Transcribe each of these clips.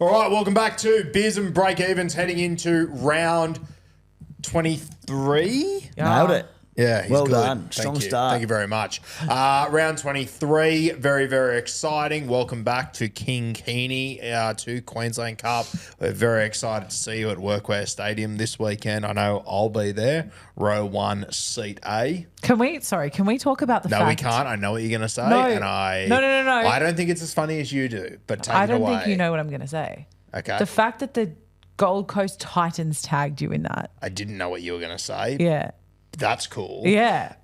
All right, welcome back to Beers and Breakevens, heading into round 23. Nailed it. Yeah, he's well good. done. Strong start. Thank you very much. Round 23, very, very exciting. Welcome back to King Keeney, to Queensland Cup. We're very excited to see you at Workwear Stadium this weekend. I know I'll be there, row 1, seat A. Can we talk about the fact... No, we can't. I know what you're going to say. No. And No. I don't think it's as funny as you do, but take it away. I don't think you know what I'm going to say. Okay. The fact that the Gold Coast Titans tagged you in that. I didn't know what you were going to say. Yeah. That's cool. Yeah.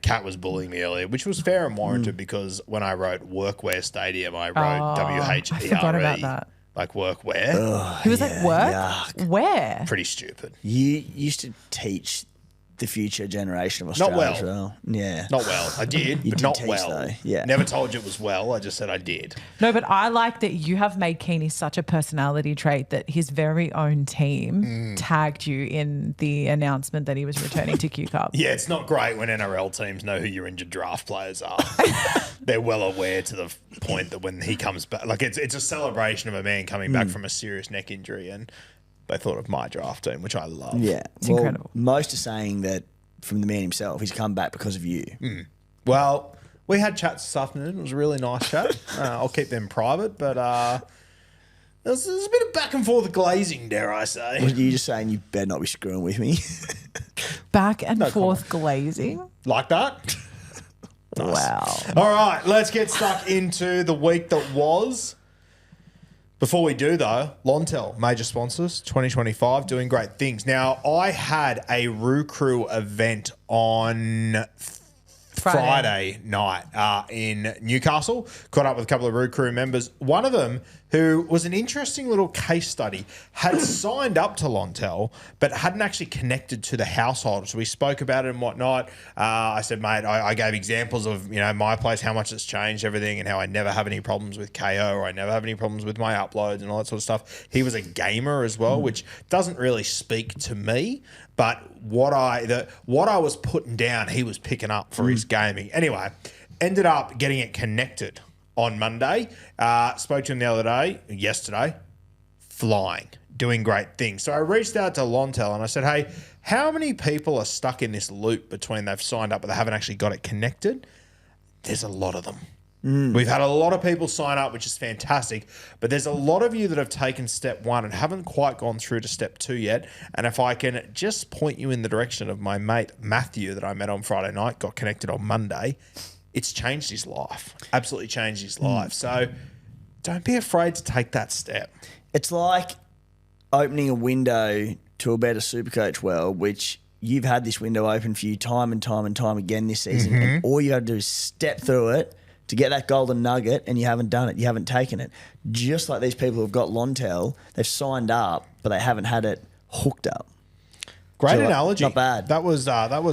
Kat was bullying me earlier, which was fair and warranted because when I wrote Workwear Stadium, I wrote W-H-E-R-E. I forgot about that. Like workwear. He was like, work? yuck. Where? Pretty stupid. You used to teach the future generation of Australia well. as well. Yeah. Not well. I did, You but did not teach, well. though. Yeah. Never told you it was well. I just said I did. No, but I like that you have made Keeney such a personality trait that his very own team tagged you in the announcement that he was returning to Q Cup. Yeah, it's not great when NRL teams know who your injured draft players are. They're well aware to the point that when he comes back, like it's a celebration of a man coming back from a serious neck injury, and they thought of my draft team, which I love. Yeah. It's incredible. Most are saying that from the man himself, he's come back because of you. Well, we had chats this afternoon. It was a really nice chat. I'll keep them private, but there's a bit of back and forth glazing, dare I say. Were you just saying you better not be screwing with me? Back and forth glazing. Like that? Nice. Wow. All right, let's get stuck into the week that was. Before we do, though, Lontel, major sponsors, 2025, doing great things. Now, I had a Roo Crew event on Friday night in Newcastle. Caught up with a couple of Roo Crew members. One of them, who was an interesting little case study, had signed up to Lontel, but hadn't actually connected to the household. So we spoke about it and whatnot. I said, mate, I gave examples of, my place, how much it's changed everything, and how I never have any problems with KO, or I never have any problems with my uploads and all that sort of stuff. He was a gamer as well, which doesn't really speak to me, but what I was putting down, he was picking up for his gaming. Anyway, ended up getting it connected on Monday. Spoke to him the other day, yesterday, flying, doing great things. So I reached out to Lontel and I said, hey, how many people are stuck in this loop between they've signed up but they haven't actually got it connected? There's a lot of them. We've had a lot of people sign up, which is fantastic, but there's a lot of you that have taken step 1 and haven't quite gone through to step 2 yet. And if I can just point you in the direction of my mate Matthew that I met on Friday night, got connected on Monday, it's changed his life. Absolutely changed his life. So don't be afraid to take that step. It's like opening a window to a better SuperCoach world, which you've had this window open for you time and time and time again this season. And all you got to do is step through it to get that golden nugget, and you haven't done it. You haven't taken it. Just like these people who've got Lontel, they've signed up, but they haven't had it hooked up. Great So, analogy. not bad. That was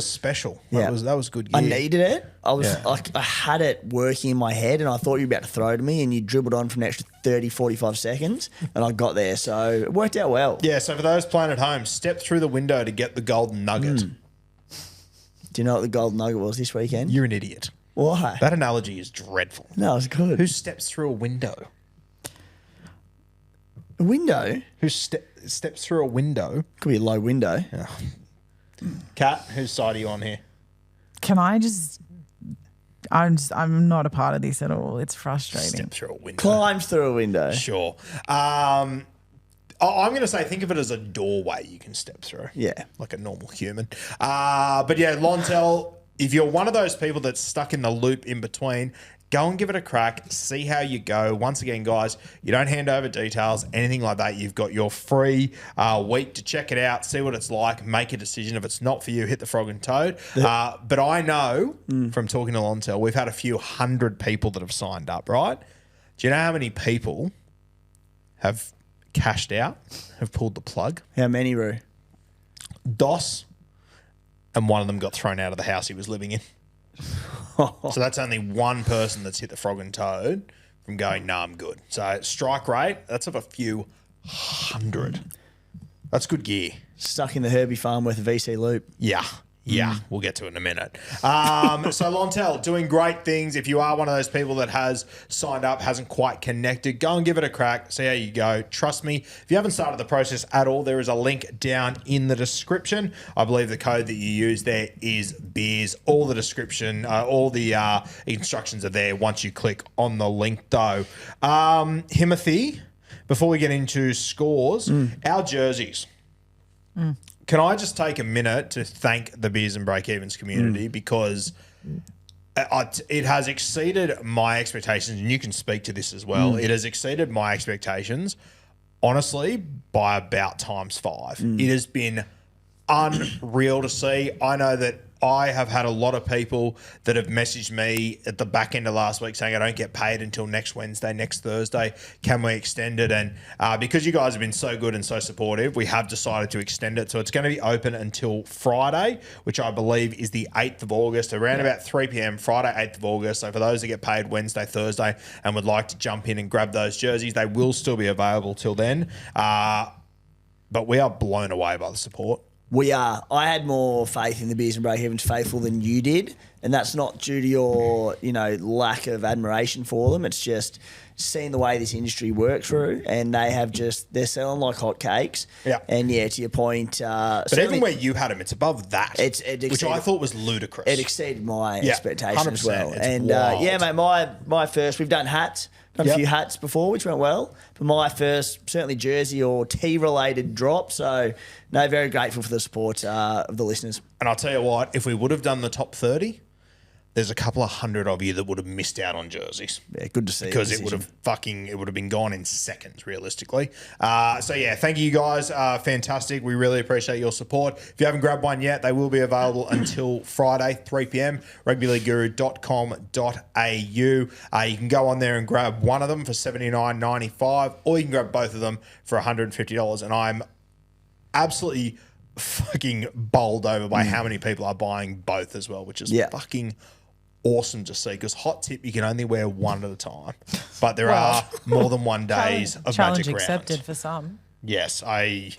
special. Yeah. That was good. I gear. needed it. I had it working in my head, and I thought you were about to throw to me, and you dribbled on for an extra 30, 45 seconds, and I got there. So it worked out well. Yeah, so for those playing at home, step through the window to get the golden nugget. Do you know what the golden nugget was this weekend? You're an idiot. Why? That analogy is dreadful. No, it was good. Who steps through a window? A window? Who steps through a window? Could be a low window. Kat, whose side are you on here? Can I just... I'm not a part of this at all. It's frustrating. Step through a window. Climbs through a window. Sure. I'm going to say think of it as a doorway you can step through. Yeah. Like a normal human. But yeah, Lontel, if you're one of those people that's stuck in the loop in between, go and give it a crack. See how you go. Once again, guys, you don't hand over details, anything like that. You've got your free week to check it out, see what it's like, make a decision. If it's not for you, hit the frog and toad. But I know from talking to Lontel, we've had a few hundred people that have signed up, right? Do you know how many people have cashed out, have pulled the plug? How many, Roo? DOS, and one of them got thrown out of the house he was living in. So that's only one person that's hit the frog and toad from going, no, I'm good. So strike rate, that's of a few hundred. That's good gear. Stuck in the Herbie farm with a VC loop. Yeah. Yeah, we'll get to it in a minute. So Lontel, doing great things. If you are one of those people that has signed up, hasn't quite connected, go and give it a crack. See how you go. Trust me, if you haven't started the process at all, there is a link down in the description. I believe the code that you use there is Beers. All the description, all the instructions are there once you click on the link though. Timothy, before we get into scores, our jerseys. Can I just take a minute to thank the Beers and Breakevens community because it has exceeded my expectations, and you can speak to this as well. It has exceeded my expectations, honestly, by about ×5. It has been unreal to see. I know that I have had a lot of people that have messaged me at the back end of last week saying I don't get paid until next Wednesday, next Thursday. Can we extend it? And because you guys have been so good and so supportive, we have decided to extend it. So it's going to be open until Friday, which I believe is the 8th of August, around about 3 p.m, Friday, 8th of August. So for those that get paid Wednesday, Thursday, and would like to jump in and grab those jerseys, they will still be available till then. But we are blown away by the support. We are. I had more faith in the Beers and Breakevens faithful than you did, and that's not due to your, lack of admiration for them. It's just seeing the way this industry works through, and they're selling like hotcakes. Yeah. And to your point, but even where you had them, it's above that, which I thought was ludicrous. It exceeded my expectations as well. It's and wild. mate, my first, we've done hats. Done a few hats before, which went well. But my first, certainly jersey or tea-related drop. So, no, very grateful for the support of the listeners. And I'll tell you what, if we would have done the top 30, there's a couple of hundred of you that would have missed out on jerseys. Yeah, good to see. Because it would have been gone in seconds, realistically. Thank you guys. Fantastic. We really appreciate your support. If you haven't grabbed one yet, they will be available until Friday, 3 p.m, rugbyleagueguru.com.au. You can go on there and grab one of them for $79.95, or you can grab both of them for $150. And I'm absolutely fucking bowled over by how many people are buying both as well, which is fucking awesome to see, because hot tip, you can only wear one at a time, but there are more than one days of challenge Magic Round. accepted for some. Yes, I'll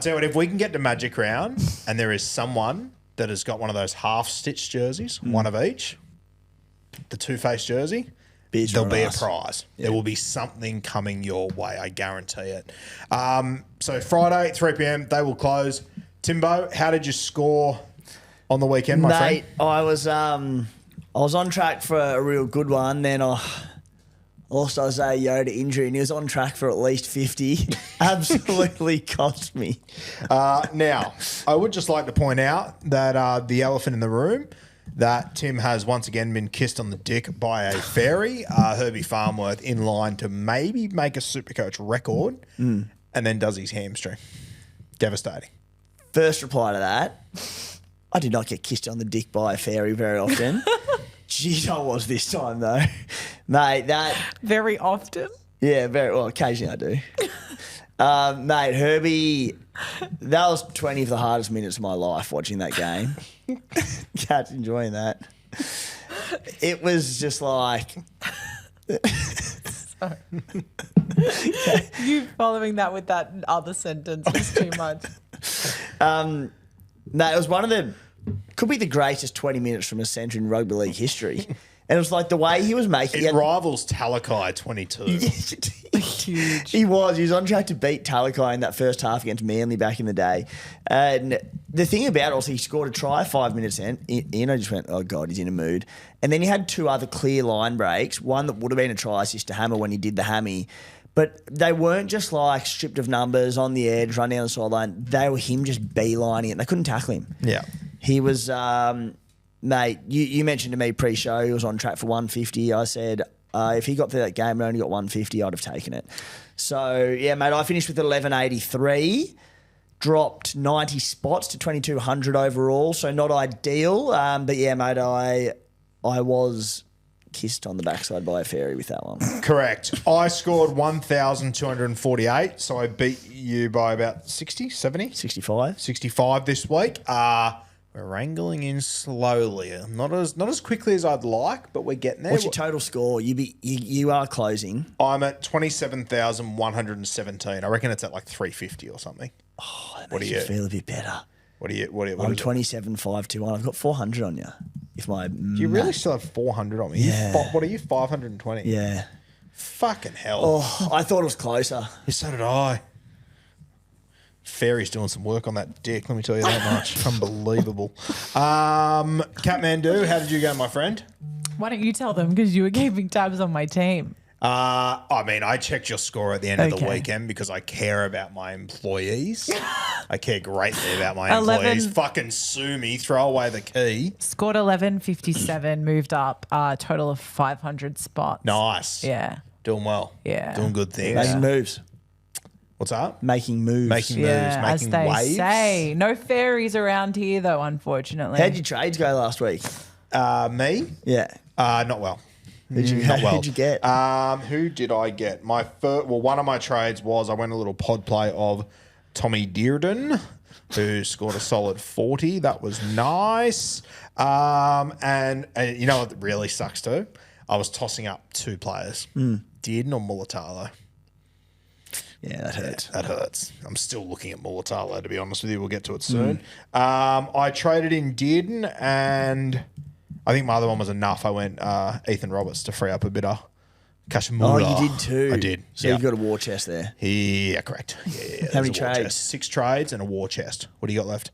tell you what, if we can get to Magic Round and there is someone that has got one of those half-stitched jerseys, one of each, the two-face jersey, there'll be a prize. Yeah. There will be something coming your way, I guarantee it. So Friday, 3 p.m, they will close. Timbo, how did you score on the weekend, my friend? I was on track for a real good one. Then I lost Isaiah Yeo to injury, and he was on track for at least 50. Absolutely cost me. Now, I would just like to point out that the elephant in the room, that Tim has once again been kissed on the dick by a fairy, Herbie Farmworth, in line to maybe make a SuperCoach record, and then does his hamstring. Devastating. First reply to that, I did not get kissed on the dick by a fairy very often. Jeez, I was this time though. Mate, that... Very often? Yeah, very well, occasionally I do. Mate, Herbie, that was 20 of the hardest minutes of my life watching that game. Cat's enjoying that. It was just like... Sorry. You following that with that other sentence is too much. No, it was one of the... Could be the greatest 20 minutes from a centre in rugby league history. And it was like the way he was making it. It rivals Talakai 22. Huge. He was on track to beat Talakai in that first half against Manly back in the day. And the thing about it was he scored a try 5 minutes in. I just went, oh, God, he's in a mood. And then he had two other clear line breaks, one that would have been a try assist to Hammer when he did the hammy. But they weren't just like stripped of numbers on the edge, run down the sideline. They were him just beelining it. They couldn't tackle him. Yeah. He was... Mate, you mentioned to me pre-show he was on track for 150. I said, if he got through that game and only got 150, I'd have taken it. So, yeah, mate, I finished with 1183, dropped 90 spots to 2,200 overall, so not ideal. But, yeah, mate, I was kissed on the backside by a fairy with that one. Correct. I scored 1,248, so I beat you by about 60, 70? 65 this week. We're wrangling in slowly. Not as quickly as I'd like, but we're getting there. What's your total score? You are closing. I'm at 27,117. I reckon it's at like 350 or something. Oh, that makes you feel a bit better. What is I'm it? 27,521. I've got 400 on you. If my Do you really still have 400 on me? Yeah. What are you, 520? Yeah. Fucking hell. Oh, I thought it was closer. Yeah, so did I. Fairy's doing some work on that dick, let me tell you that much. Unbelievable. Catmandu, how did you go, my friend? Why don't you tell them? Because you were keeping tabs on my team. I checked your score at the end of the Okay. weekend because I care about my employees. I care greatly about my 11 employees. Fucking sue me, throw away the key. Scored 1157, moved up a total of 500 spots. Nice. Yeah. Doing well. Yeah. Doing good things. Making moves. What's that? Making moves. Making Yeah, moves, as making they waves. say. No fairies around here, though, unfortunately. How'd your trades go last week? Me? Yeah. Not well. Who'd you get? Who did I get? One of my trades was I went a little pod play of Tommy Dearden, who scored a solid 40. That was nice. And you know what really sucks too? I was tossing up two players, Dearden or Mulatalo. Yeah, that hurts. That hurts. I'm still looking at Mulatalo, to be honest with you. We'll get to it soon. I traded in Dearden, and I think my other one was enough. I went Ethan Roberts to free up a bit of cash. Oh, you did too. I did. So you got a war chest there. Yeah, correct. Yeah. How many there's a war trades? chest. 6 trades and a war chest. What do you got left?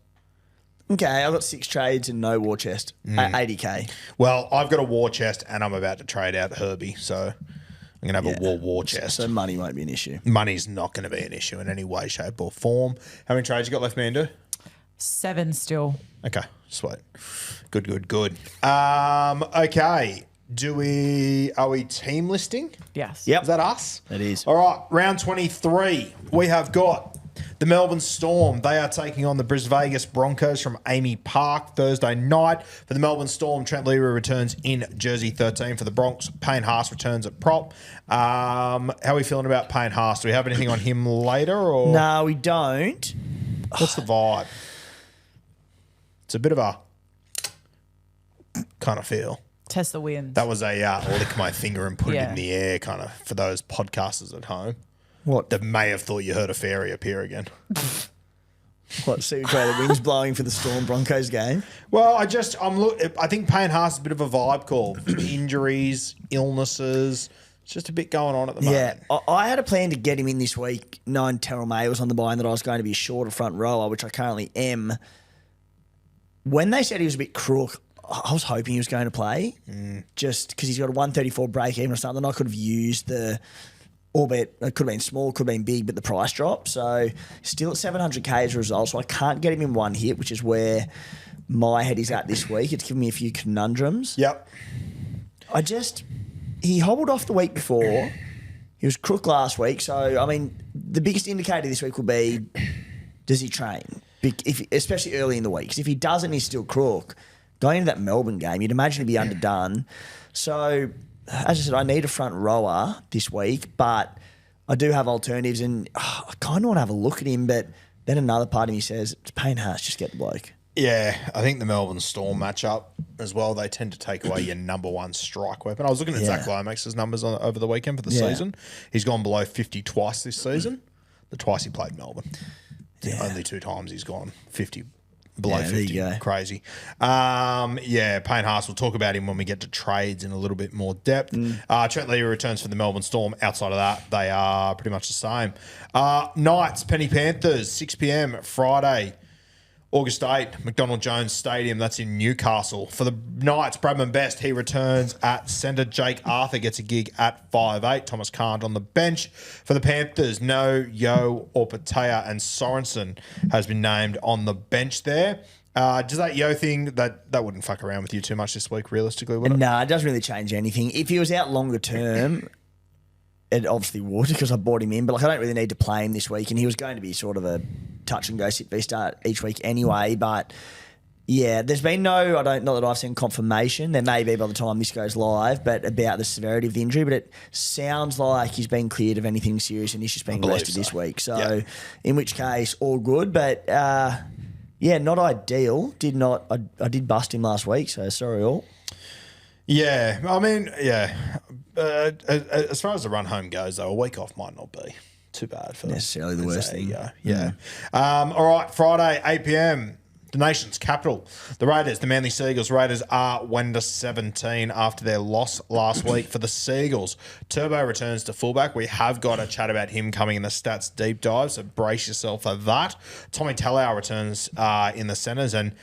Okay, I've got 6 trades and no war chest. 80K. Well, I've got a war chest, and I'm about to trade out Herbie, so I'm going to have a war chest. So money won't be an issue. Money's not going to be an issue in any way, shape, or form. How many trades you got left, Mando? 7 still. Okay, sweet. Good. Okay. Are we team listing? Yes. Yep. Is that us? It is. All right, round 23. We have got the Melbourne Storm. They are taking on the Brisbane Vegas Broncos from Amy Park Thursday night. For the Melbourne Storm, Trent Leary returns in jersey 13. For the Bronx, Payne Haas returns at prop. How are we feeling about Payne Haas? Do we have anything on him later? Or No, we don't. what's the vibe? It's a bit of a kind of feel. Test the wind. That was a lick my finger and put it Yeah. in the air kind of for those podcasters at home What? that may have thought you heard a fairy appear again. What? See which way the wind's blowing for the Storm Broncos game? Well, I think Payne Haas is a bit of a vibe call. Injuries, illnesses. It's just a bit going on at the Yeah, moment. I had a plan to get him in this week, knowing Terrell May was on the bye and that I was going to be a shorter front rower, which I currently am. When they said he was a bit crook, I was hoping he was going to play, just because he's got a 134 break even or something. I could have used albeit it could have been small, could have been big, but the price drop. So still at 700k as a result. So I can't get him in one hit, which is where my head is at this week. It's given me a few conundrums. Yep. He hobbled off the week before. He was crook last week. So, I mean, the biggest indicator this week will be, does he train? Especially early in the week. Because if he doesn't, he's still crook. Going into that Melbourne game, you'd imagine he'd be underdone. So, as I said, I need a front rower this week, but I do have alternatives, and I kind of want to have a look at him, but then another part of me says, it's Payne Haas, just get the bloke. Yeah, I think the Melbourne Storm matchup as well, they tend to take away your number one strike weapon. I was looking at Zach Lomax's numbers over the weekend for the season. He's gone below 50 twice this season. The twice he played Melbourne. The only 2 times he's gone 50 below 50. There you go. Crazy. Payne Haas, we'll talk about him when we get to trades in a little bit more depth. Trent Leary returns for the Melbourne Storm. Outside of that, they are pretty much the same. Knights, Penny Panthers, 6 p.m. Friday. August 8, McDonald Jones Stadium, that's in Newcastle. For the Knights, Bradman Best, he returns at centre. Jake Arthur gets a gig at 5'8". Thomas Kahn on the bench. For the Panthers, No, Yo, Orpatea and Sorensen has been named on the bench there. Does that Yo thing, that wouldn't fuck around with you too much this week, realistically, would it? No, it doesn't really change anything. If he was out longer term, it obviously would because I bought him in, but I don't really need to play him this week, and he was going to be sort of a touch and go sit V start each week anyway. But yeah, there's been not that I've seen confirmation. There may be by the time this goes live, but about the severity of the injury. But it sounds like he's been cleared of anything serious and he's just been rested this week. So in which case, all good. But not ideal. I did bust him last week, so sorry all. Yeah, I mean, as far as the run home goes, though, a week off might not be too bad for necessarily the worst thing. Yeah. All right, Friday, 8 p.m. The nation's capital. The Raiders, the Manly Seagulls. Raiders are 1-17 after their loss last week for the Seagulls. Turbo returns to fullback. We have got a chat about him coming in the stats deep dive, so brace yourself for that. Tommy Talau returns in the centres. And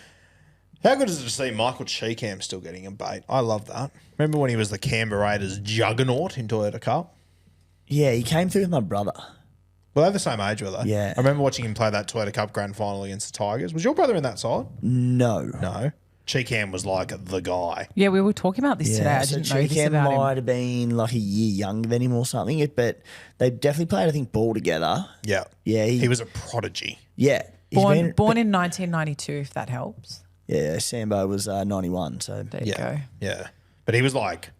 how good is it to see Michael Cheekham still getting a bait? I love that. Remember when he was the Canberra Raiders juggernaut in Toyota Cup? Yeah, he came through with my brother. Well, they're the same age, were they? Yeah. I remember watching him play that Toyota Cup grand final against the Tigers. Was your brother in that side? No. No. Cheekham was like the guy. Yeah, we were talking about this today. I so didn't know this Cheekham about might him. have been like a year younger than him or something, but they definitely played, I think, ball together. Yeah. Yeah, He was a prodigy. Yeah. Born in 1992, if that helps. Yeah, Sambo was 91, so. There you go. Yeah. But he was like,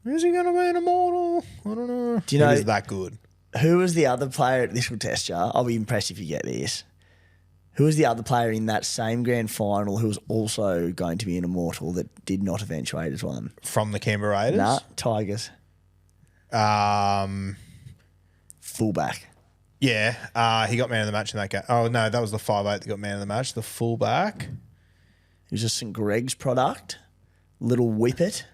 is he going to be an immortal? I don't know. Do you know- He was that good. Who was the other player? This will test you. I'll be impressed if you get this. Who was the other player in that same grand final who was also going to be an immortal that did not eventuate as one? From the Canberra Raiders? Nah, Tigers. Fullback. Yeah. He got man of the match in that game. Oh, no, that was the 5'8" that got man of the match. The fullback. He was a St. Greg's product. Little whippet.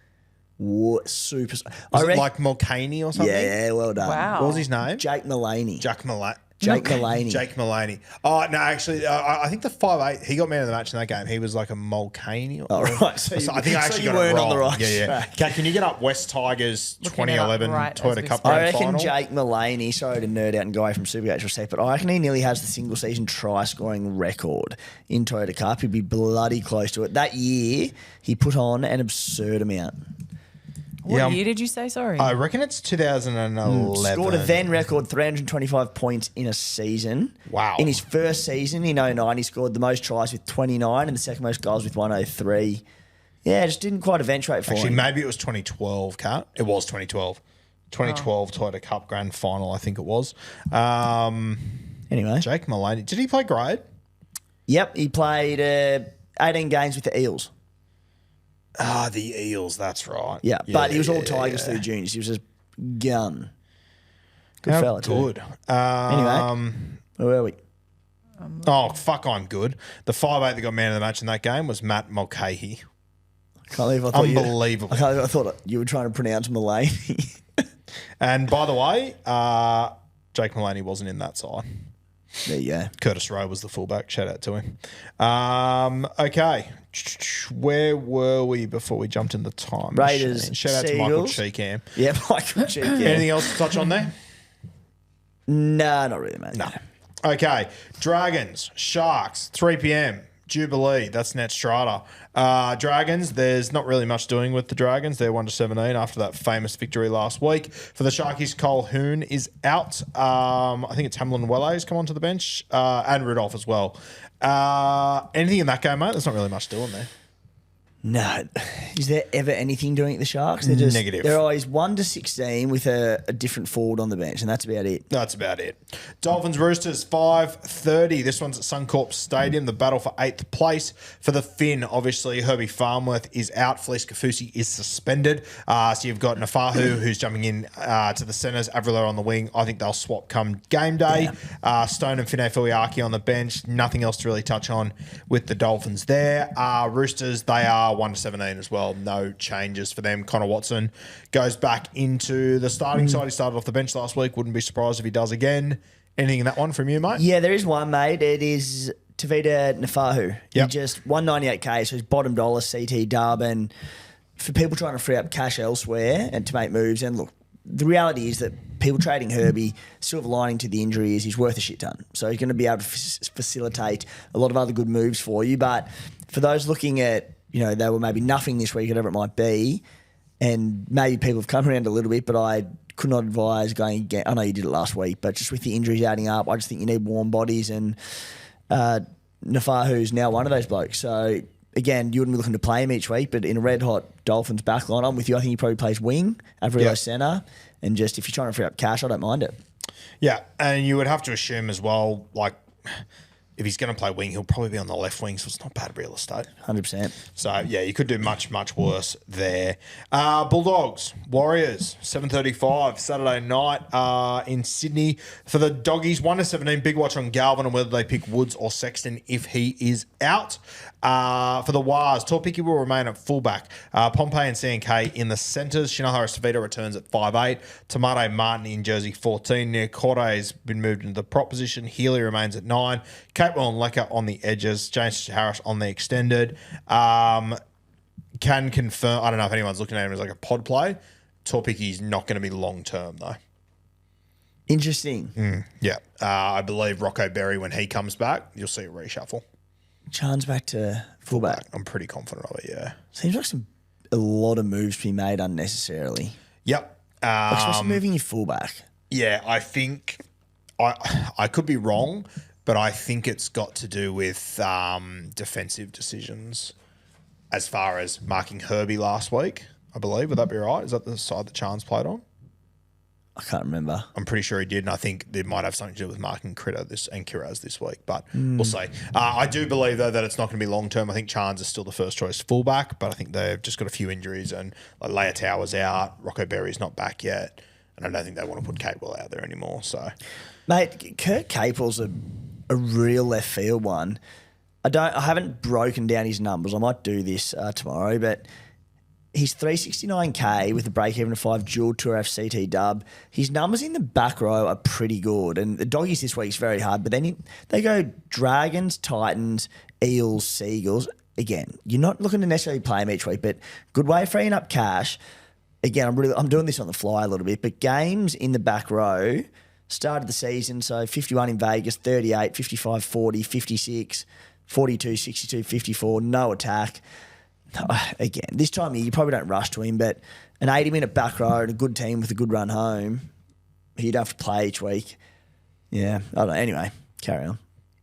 Super. Was it like Mulcahy or something? Yeah, well done. Wow. What was his name? Jake Mullaney. Jake Mullaney. Jake Mullaney. Oh, no, actually, I think the 5'8", he got man of the match in that game. He was like a Mulcahy. Oh, right. So I think I actually got weren't it wrong. on the right Yeah. track. Okay, can you get up West Tigers Looking it up 2011 right as Toyota we Cup speak. I grand reckon final? Jake Mullaney, sorry to nerd out and go away from Supercoach for a sec, but I reckon he nearly has the single season try scoring record in Toyota Cup. He'd be bloody close to it. That year, he put on an absurd amount. What year did you say? Sorry. I reckon it's 2011. Scored a then record 325 points in a season. Wow. In his first season in 09, he scored the most tries with 29 and the second most goals with 103. Yeah, just didn't quite eventuate for Actually, him. maybe it was 2012, Kat. It was 2012. 2012 Toyota Cup grand final, I think it was. Anyway. Jake Mullaney. Did he play grade? Yep, he played 18 games with the Eels. Ah, the Eels, that's right. Yeah, but he was all yeah, Tigers yeah. through juniors. He was just gun. Good How fella, too. good. Anyway, where were we? Oh, fuck, I'm good. The 5'8" that got man of the match in that game was Matt Mulcahy. Can't believe I thought Unbelievable. I thought you were trying to pronounce Mullaney. And by the way, Jake Mullaney wasn't in that side. There you go. Curtis Rowe was the fullback. Shout out to him. Okay. Where were we before we jumped in the time Raiders, machine? Shout out to Michael Seagulls. Cheekham. Yeah, Michael Cheek. Yeah. Anything else to touch on there? Nah, not really, mate. No. Okay. Dragons, Sharks, 3 p.m. Jubilee. That's Net Strata. Dragons, there's not really much doing with the Dragons. They're 1-17 after that famous victory last week. For the Sharkies, Cole Hoon is out. I think it's Hamlin Welle's come onto the bench and Rudolph as well. Anything in that game, mate? There's not really much doing there. No. Is there ever anything doing at the Sharks? They're just Negative. They're always 1-16 with a different forward on the bench, and that's about it. That's about it. Dolphins Roosters 5:30. This one's at Suncorp Stadium. The battle for 8th place for the Finn. Obviously, Herbie Farmworth is out. Felice Kafusi is suspended. So you've got Nafahu who's jumping in to the centres. Avrila on the wing. I think they'll swap come game day. Stone and Fine Fuiaki on the bench. Nothing else to really touch on with the Dolphins there. Roosters, they are 1-17 as well. No changes for them. Connor Watson goes back into the starting side. He started off the bench last week. Wouldn't be surprised if he does again. Anything in that one from you, mate? Yeah, there is one, mate. It is Tavita Nafahu. He Yep. just 198k, so he's bottom dollar CT dub. And for people trying to free up cash elsewhere and to make moves, and look, the reality is that people trading Herbie, silver lining to the injury is he's worth a shit ton. So he's going to be able to facilitate a lot of other good moves for you. But for those looking at, they were maybe nothing this week, whatever it might be, and maybe people have come around a little bit, but I could not advise going again. I know you did it last week, but just with the injuries adding up, I just think you need warm bodies, and Nafahu's now one of those blokes. So, again, you wouldn't be looking to play him each week, but in a red-hot Dolphins backline, I'm with you. I think he probably plays wing, Avrilo centre, and just if you're trying to free up cash, I don't mind it. Yeah, and you would have to assume as well, like, if he's going to play wing, he'll probably be on the left wing, so it's not bad real estate. 100%. So, yeah, you could do much, much worse there. Bulldogs, Warriors, 7:35 Saturday night in Sydney. For the Doggies, 1-17, big watch on Galvin and whether they pick Woods or Sexton if he is out. For the Wars, Torpiki will remain at fullback. Pompey and CNK in the centres. Shinohara Savita returns at 5'8". Tamate Martin in jersey 14. Near Corte has been moved into the prop position. Healy remains at 9. Capewell and Lecker on the edges. James Harris on the extended. Can confirm, I don't know if anyone's looking at him as like a pod play. Torpiki's not going to be long term though. Interesting. Yeah. I believe Rocco Berry, when he comes back, you'll see a reshuffle. Chan's back to fullback. I'm pretty confident of it, yeah. Seems like a lot of moves to be made unnecessarily. Yep. Especially moving your fullback. Yeah, I think I could be wrong, but I think it's got to do with defensive decisions as far as marking Herbie last week, I believe. Would that be right? Is that the side that Chan's played on? I can't remember. I'm pretty sure he did, and I think it might have something to do with marking Critter and Kiraz this week, but we'll see. I do believe, though, that it's not going to be long-term. I think Chans is still the first choice fullback, but I think they've just got a few injuries, and like Leia Tower's out, Rocco Berry's not back yet, and I don't think they want to put Capewell out there anymore. So, Mate, Kurt Capewell's a real left field one. I haven't broken down his numbers. I might do this tomorrow, but he's 369k with a break-even of 5 dual tour FCT dub. His numbers in the back row are pretty good. And the Doggies this week's very hard. But then they go Dragons, Titans, Eels, Seagulls. Again, you're not looking to necessarily play them each week, but good way of freeing up cash. Again, I'm doing this on the fly a little bit, but games in the back row started the season. So 51 in Vegas, 38, 55, 40, 56, 42, 62, 54, no attack. Again, this time of year, you probably don't rush to him, but an 80-minute back row and a good team with a good run home, he'd have to play each week. Yeah, I don't know. Anyway, carry on.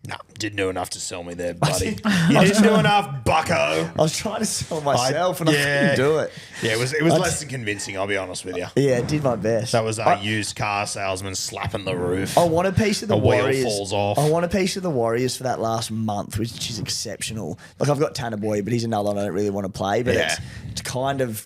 No, didn't do enough to sell me there, buddy. You didn't do enough, bucko. I was trying to sell myself and I couldn't do it. Yeah, it was less than convincing, I'll be honest with you. Yeah, did my best. That was a used car salesman slapping the roof. I want a piece of the Warriors. Wheel falls off. I want a piece of the Warriors for that last month, which is exceptional. Like, I've got Tanner Boy, but he's another one I don't really want to play. But it's kind of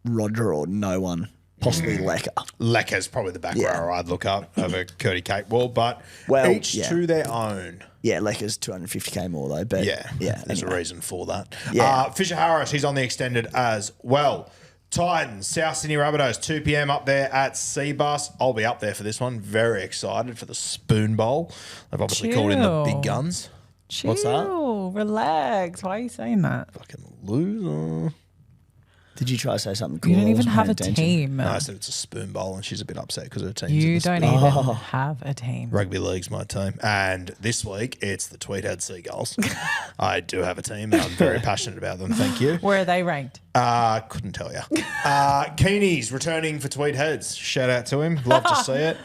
Roger or no one. Possibly Lecker. Lecker's probably the back rower I'd look up over Curdy Capewell, but each to their own. Yeah, Lecker's 250k more though. But there's a reason for that. Yeah. Fisher Harris, he's on the extended as well. Titans, South Sydney Rabbitohs, 2 p.m. up there at Seabus. I'll be up there for this one. Very excited for the Spoon Bowl. They've obviously called in the big guns. What's that? Relax. Why are you saying that? Fucking loser. Did you try to say something cool? You don't even have a team. No, I said it's a Spoon Bowl, and she's a bit upset because her team's You in the don't Spoon even Bowl. have a team. Rugby League's my team. And this week, it's the Tweedhead Seagulls. I do have a team, and I'm very passionate about them. Thank you. Where are they ranked? Couldn't tell you. Keeney's returning for Tweedheads. Shout out to him. Love to see it.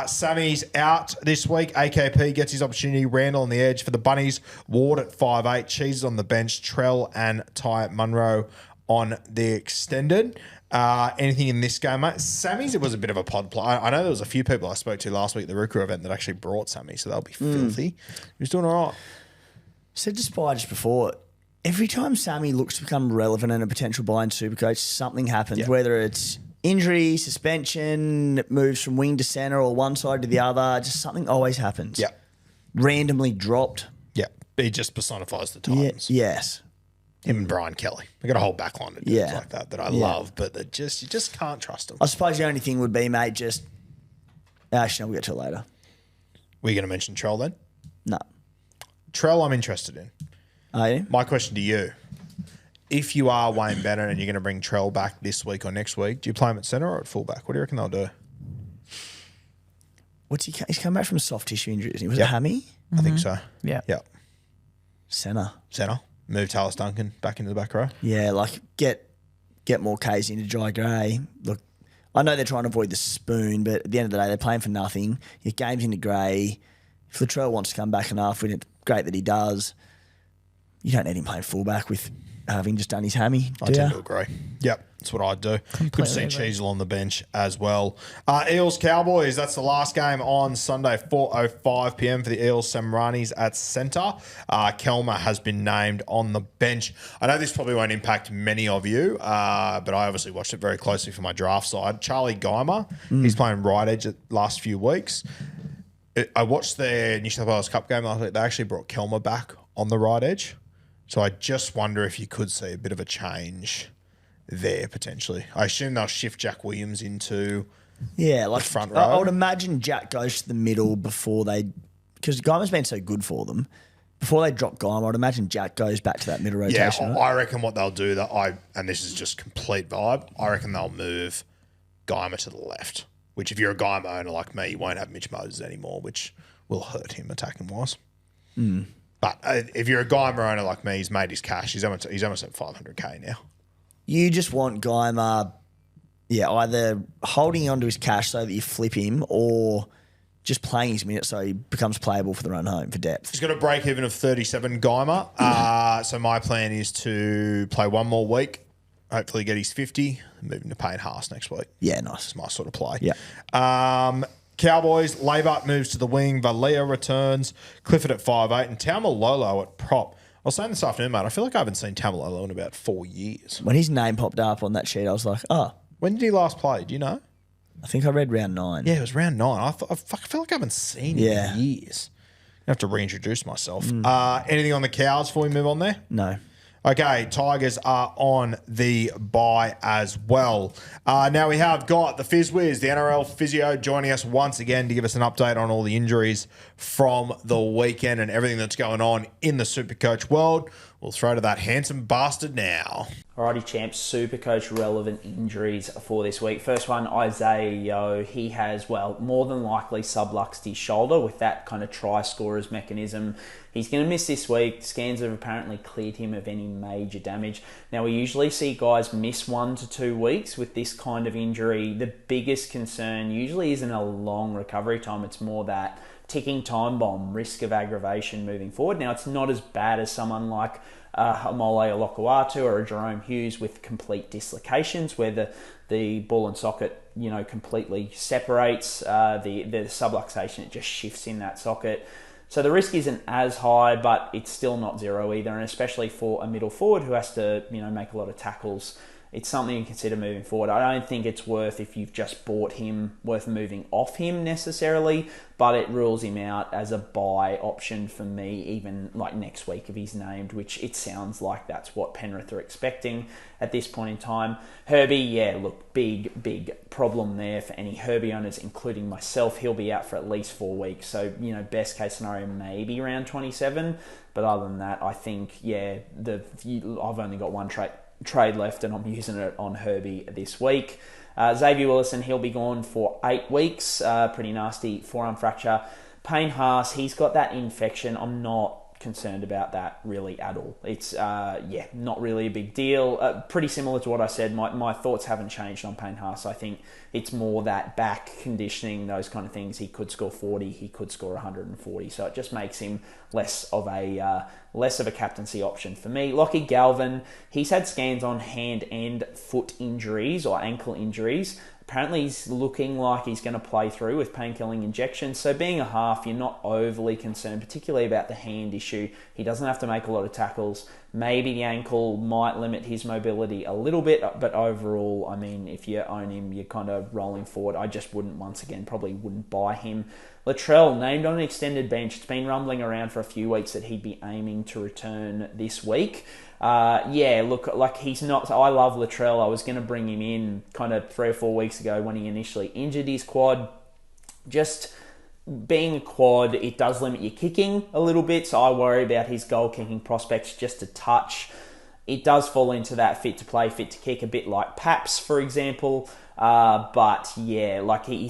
Sammy's out this week. AKP gets his opportunity. Randall on the edge for the Bunnies. Ward at 5'8". Cheese on the bench. Trell and Ty Munro on the extended. Anything in this game, mate? Sammy's, it was a bit of a pod play. I know there was a few people I spoke to last week at the Rooker event that actually brought Sammy, so they'll be filthy. He was doing all right. Said to Spy just before, every time Sammy looks to become relevant and a potential buy in Supercoach, something happens, whether it's injury, suspension, moves from wing to centre or one side to the other, just something always happens. Yeah. Randomly dropped. Yeah. He just personifies the Titans. Yes. Him and Brian Kelly. They got a whole backline of dudes like that I love, but you just can't trust them. I suppose the only thing would be, mate, actually, no, we'll get to it later. Were you going to mention Trell then? No. Trell, I'm interested in. Are you? My question to you, if you are Wayne Bennett and you're going to bring Trell back this week or next week, do you play him at centre or at fullback? What do you reckon they'll do? He's come back from soft tissue injury, isn't he? Was it hammy? I think so. Yeah. Centre. Move Talis Duncan back into the back row. Yeah, like get more K's into Jai Gray. Look, I know they're trying to avoid the spoon, but at the end of the day, they're playing for nothing. Your game's into Gray. If Latrell wants to come back enough, it's great that he does. You don't need him playing fullback with having just done his hammy. I tend to agree. Yep, that's what I'd do. Good to see Cheezel on the bench as well. Eels Cowboys, that's the last game on Sunday, 4:05 p.m. for the Eels Samranis at centre. Kelmer has been named on the bench. I know this probably won't impact many of you, but I obviously watched it very closely for my draft side. Charlie Geimer, he's playing right edge the last few weeks. I watched their New South Wales Cup game last week. They actually brought Kelmer back on the right edge. So I just wonder if you could see a bit of a change there potentially. I assume they'll shift Jack Williams into the front row. I would imagine Jack goes to the middle before they, because Guymer's been so good for them. Before they drop Guymer, I'd imagine Jack goes back to that middle rotation. Yeah, I reckon what they'll do, and this is just complete vibe, I reckon they'll move Guymer to the left, which if you're a Guymer owner like me, you won't have Mitch Moses anymore, which will hurt him attacking-wise. But if you're a Guymer owner like me, he's made his cash. He's almost at 500K now. You just want Guymer, either holding onto his cash so that you flip him or just playing his minutes so he becomes playable for the run home for depth. He's got a break even of 37, Guymer. So my plan is to play one more week, hopefully get his 50, and move him to Payne Haas next week. Yeah, nice. It's my sort of play. Yeah. Cowboys, Labart moves to the wing, Valia returns, Clifford at 5'8", and Taumalolo at prop. I was saying this afternoon, mate, I feel like I haven't seen Taumalolo in about 4 years. When his name popped up on that sheet, I was like, When did he last play? Do you know? I think I read round 9. Yeah, it was round 9. I feel like I haven't seen him in years. I have to reintroduce myself. Anything on the Cows before we move on there? No. Okay, Tigers are on the bye as well. Now we have got the Fizz Whiz, the NRL Physio, joining us once again to give us an update on all the injuries from the weekend and everything that's going on in the SuperCoach world. We'll throw to that handsome bastard now. Alrighty, champs, SuperCoach relevant injuries for this week. First one, Isaiah Yeo. He has, more than likely subluxed his shoulder with that kind of try scorers mechanism. He's going to miss this week. Scans have apparently cleared him of any major damage. Now, we usually see guys miss 1 to 2 weeks with this kind of injury. The biggest concern usually isn't a long recovery time. It's more that ticking time bomb, risk of aggravation moving forward. Now, it's not as bad as someone like Hamole Olokuatu or a Jerome Hughes with complete dislocations where the ball and socket, completely separates. The subluxation, it just shifts in that socket. So the risk isn't as high, but it's still not zero either. And especially for a middle forward who has to, make a lot of tackles, it's something to consider moving forward. I don't think it's worth, if you've just bought him, worth moving off him necessarily, but it rules him out as a buy option for me, even like next week if he's named, which it sounds like that's what Penrith are expecting at this point in time. Herbie, big problem there for any Herbie owners, including myself. He'll be out for at least 4 weeks. So, best case scenario, maybe around 27. But other than that, I think, I've only got one trade left and I'm using it on Herbie this week. Xavier Willison, he'll be gone for 8 weeks. Pretty nasty forearm fracture. Payne Haas, he's got that infection. I'm not concerned about that really at all. It's not really a big deal. Pretty similar to what I said. My thoughts haven't changed on Payne Haas. I think it's more that back conditioning, those kind of things. He could score 40, he could score 140. So it just makes him less of a captaincy option for me. Lockie Galvin, he's had scans on hand and foot injuries or ankle injuries. Apparently he's looking like he's going to play through with painkilling injections. So being a half, you're not overly concerned, particularly about the hand issue. He doesn't have to make a lot of tackles. Maybe the ankle might limit his mobility a little bit, but overall, I mean, if you own him, you're kind of rolling forward. I just probably wouldn't buy him. Latrell, named on an extended bench. It's been rumbling around for a few weeks that he'd be aiming to return this week. He's not. I love Latrell. I was going to bring him in kind of 3 or 4 weeks ago when he initially injured his quad. Just being a quad, it does limit your kicking a little bit, so I worry about his goal kicking prospects just a touch. It does fall into that fit to play, fit to kick, a bit like Paps, for example. He's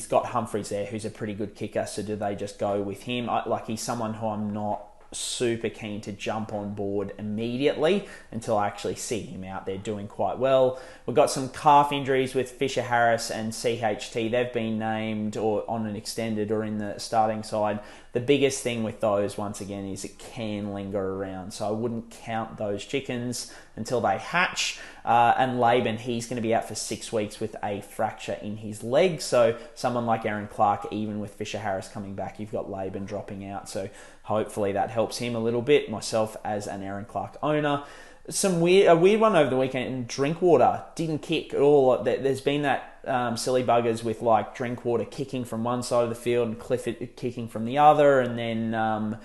got Humphreys there, who's a pretty good kicker, so do they just go with him? He's someone who I'm not super keen to jump on board immediately until I actually see him out there doing quite well. We've got some calf injuries with Fisher Harris and CHT. They've been named or on an extended or in the starting side. The biggest thing with those, once again, is it can linger around. So I wouldn't count those chickens until they hatch. And Laban, he's going to be out for 6 weeks with a fracture in his leg. So someone like Aaron Clark, even with Fisher-Harris coming back, you've got Laban dropping out. So hopefully that helps him a little bit. Myself as an Aaron Clark owner. A weird one over the weekend. Drinkwater didn't kick at all. There's been that silly buggers with like Drinkwater kicking from one side of the field and Clifford kicking from the other, and then I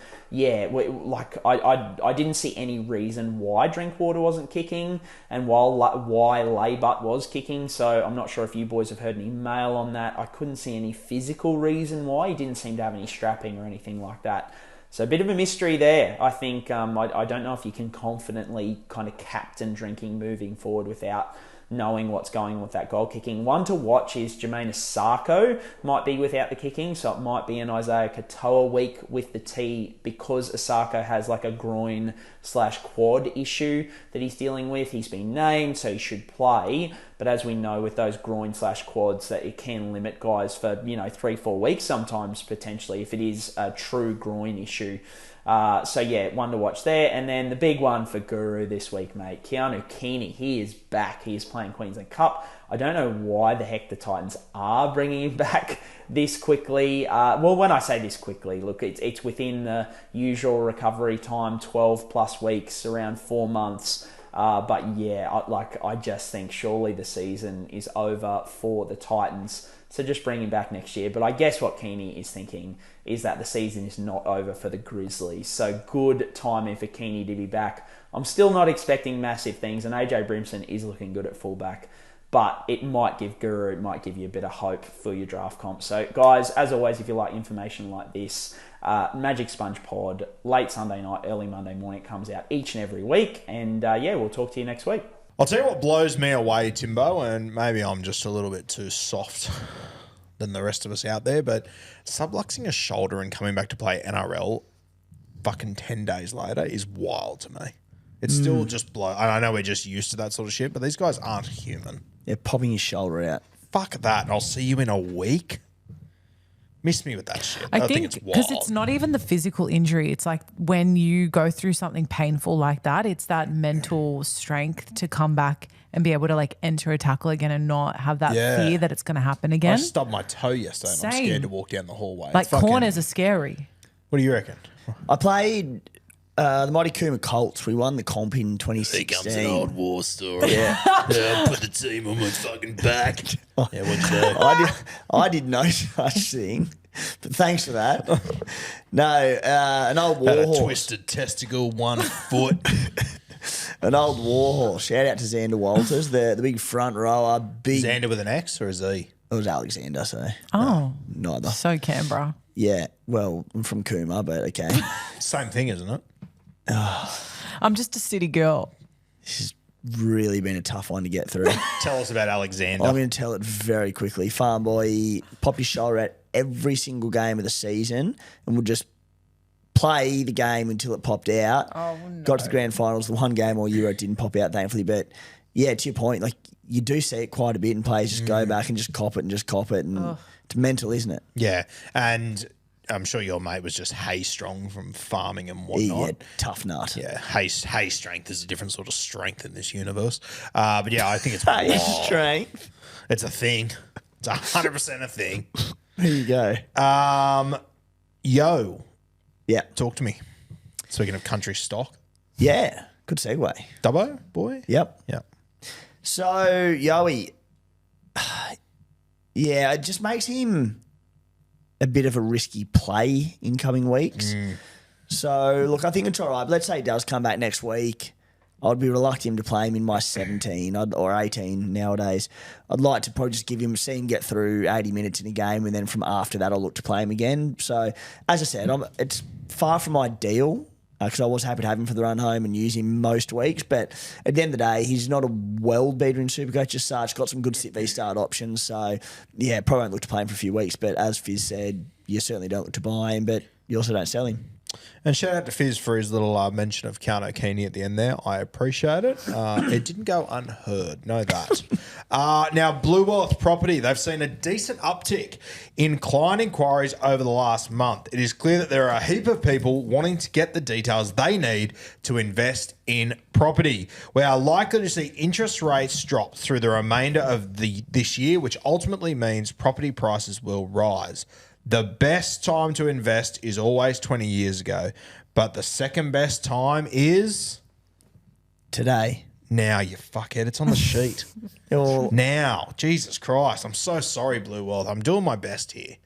didn't see any reason why Drinkwater wasn't kicking and why Laybutt was kicking. So I'm not sure if you boys have heard any mail on that. I couldn't see any physical reason why. He didn't seem to have any strapping or anything like that. So a bit of a mystery there. I think I don't know if you can confidently kind of captain drinking moving forward without knowing what's going on with that goal kicking. One to watch is Jermaine Asako might be without the kicking, so it might be an Isaiah Katoa week with the T because Asako has like a groin/quad issue that he's dealing with. He's been named, so he should play. But as we know with those groin/quads, that it can limit guys for 3-4 weeks sometimes potentially if it is a true groin issue. One to watch there. And then the big one for Guru this week, mate. Keanu Keeney, he is back. He is playing Queensland Cup. I don't know why the heck the Titans are bringing him back this quickly. When I say this quickly, look, it's within the usual recovery time, 12 plus weeks, around 4 months. I just think surely the season is over for the Titans. So just bring him back next year. But I guess what Keeney is thinking is that the season is not over for the Grizzlies. So good timing for Keeney to be back. I'm still not expecting massive things, and AJ Brimson is looking good at fullback. But it might give you a bit of hope for your draft comp. So guys, as always, if you like information like this, Magic Sponge Pod, late Sunday night, early Monday morning, comes out each and every week. And we'll talk to you next week. I'll tell you what blows me away, Timbo, and maybe I'm just a little bit too soft than the rest of us out there, but subluxing a shoulder and coming back to play NRL fucking 10 days later is wild to me. It's still just blow. I know we're just used to that sort of shit, but these guys aren't human. Yeah, popping his shoulder out. Fuck that, and I'll see you in a week. Miss me with that shit. I think think it's because wild. it's not even the physical injury. It's like when you go through something painful like that, it's that mental strength to come back and be able to like enter a tackle again and not have that fear that it's going to happen I again. stubbed my toe yesterday and I'm Same. scared to walk down the hallway. Like It's fucking- corners are scary. What do you reckon? I played the Mighty Cooma Colts. We won the comp in 2016. war story. Yeah. I'll put the team on my fucking back. Yeah, what'd you do? I did no such thing, but thanks for that. No, an old Had a warhorse. twisted testicle, 1 foot. An old warhorse. Shout out to Xander Walters, the big front rower. Big. Xander with an X or a Z? It was Alexander, so Oh, neither. so Canberra. Yeah, well, I'm from Cooma, but okay. Same thing, isn't it? I'm just a city girl. This has really been a tough one to get through. Tell us about Alexander. I'm going to tell it very quickly. Farm boy popped his shoulder out every single game of the season and would just play the game until it popped out. Oh, no. Got to the grand finals. The one game all Euro didn't pop out, thankfully. But yeah, to your point, like you do see it quite a bit, and players just go back and just cop it, and it's mental, isn't it? Yeah, and I'm sure your mate was just hay strong from farming and whatnot. Yeah, tough nut. Yeah, hay strength is a different sort of strength in this universe. But yeah, I think it's Hey, wild. strength. It's a thing. It's 100% a thing. There you go. Yo, Yeah. talk to me. Speaking of country stock, Yeah. Good segue. Dubbo boy. Yep. Yeah. So, Yowie, yeah, it just makes him a bit of a risky play in coming weeks. So, look, I think it's all right. Let's say he does come back next week. I'd be reluctant to play him in my 17 or 18 nowadays. I'd like to probably just see him get through 80 minutes in a game, and then from after that, I'll look to play him again. So, as I said, it's far from ideal because I was happy to have him for the run home and use him most weeks. But at the end of the day, he's not a world beater in SuperCoach as such. Got some good sit v start options. So, yeah, probably won't look to play him for a few weeks. But as Fizz said, you certainly don't look to buy him, but you also don't sell him. And shout out to Fizz for his little mention of Keanu Keeney at the end there. I appreciate it. It didn't go unheard. Know that. Now, Blue Wealth Property, they've seen a decent uptick in client inquiries over the last month. It is clear that there are a heap of people wanting to get the details they need to invest in property. We are likely to see interest rates drop through the remainder of this year, which ultimately means property prices will rise. The best time to invest is always 20 years ago, but the second best time is Today. now, you fuckhead. It's on the sheet. Now. Jesus Christ. I'm so sorry, Blue World. I'm doing my best here.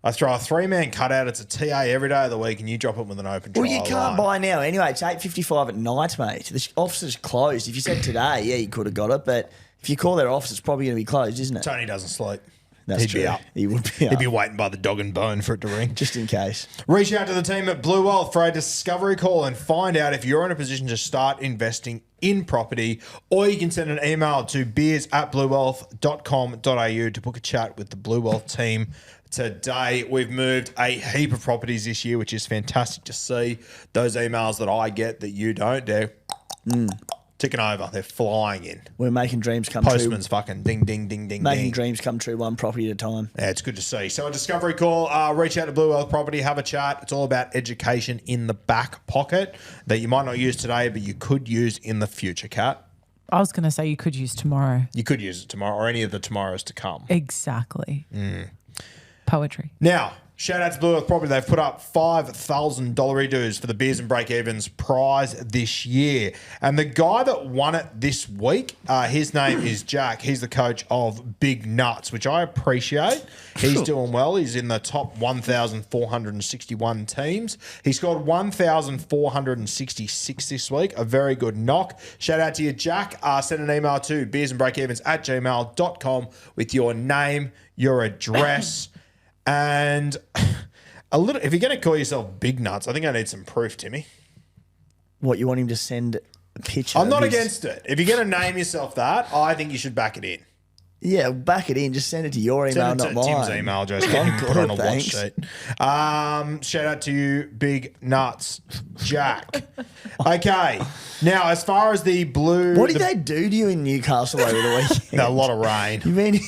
I throw a 3-man cutout. It's a TA every day of the week, and you drop it with an open trial. Well, you can't buy now. Anyway, it's 8:55 at night, mate. The office is closed. If you said today, yeah, you could have got it, but if you call their office, it's probably going to be closed, isn't it? Tony doesn't sleep. That's He'd true. be up. He would be up. He'd be waiting by the dog and bone for it to ring. Just in case. Reach out to the team at Blue Wealth for a discovery call and find out if you're in a position to start investing in property, or you can send an email to beers@bluewealth.com.au to book a chat with the Blue Wealth team today. We've moved a heap of properties this year, which is fantastic to see. Those emails that I get that you don't, they're ticking over. They're flying in. We're making dreams come true. Postman's fucking ding, ding, ding, ding, Making ding. dreams come true one property at a time. Yeah, it's good to see. So a discovery call, reach out to Blue Wealth Property, have a chat. It's all about education in the back pocket that you might not use today, but you could use in the future, Kat. I was going to say you could use tomorrow. You could use it tomorrow or any of the tomorrows to come. Exactly. Poetry. Now, shout out to Blue Wealth Property. They've put up $5,000 dues for the Beers and Breakevens prize this year. And the guy that won it this week, his name is Jack. He's the coach of Big Nuts, which I appreciate. He's doing well. He's in the top 1,461 teams. He scored 1,466 this week. A very good knock. Shout out to you, Jack. Send an email to beersandbreakevens@gmail.com with your name, your address, and a little. If you're going to call yourself Big Nuts, I think I need some proof, Timmy. What, you want him to send a picture? I'm not of his- against it. If you're going to name yourself that, I think you should back it in. Yeah, back it in. Just send it to your email, Send it not to mine. Tim's email address. Get him put on a watch sheet. Shout out to you, Big Nuts, Jack. Okay. Now, as far as the blue... What did they do to you in Newcastle over the weekend? A lot of rain. You mean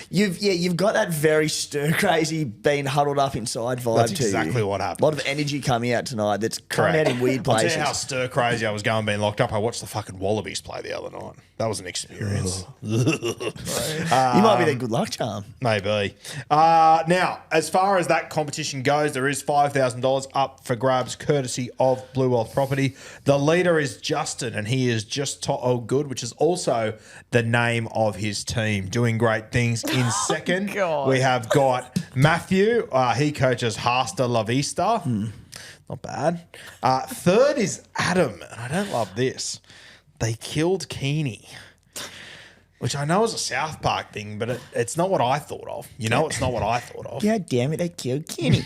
you've got that very stir crazy, being huddled up inside vibe That's to you. exactly what happened. A lot of energy coming out tonight. That's coming out in weird I'll places. tell you how stir crazy I was going being locked up. I watched the fucking Wallabies play the other night. That was an experience. You might be their good luck charm. Maybe. Now, as far as that competition goes, there is $5,000 up for grabs, courtesy of Blue Wealth Property. The leader is Justin, and he is just good, which is also the name of his team. Doing great things. In second, we have got Matthew. He coaches Hasta La Vista. Not bad. Third is Adam, and I don't love this. They killed Keeney. Which I know is a South Park thing, but it's not what I thought of. You know, it's not what I thought of. God damn it, they killed Kenny.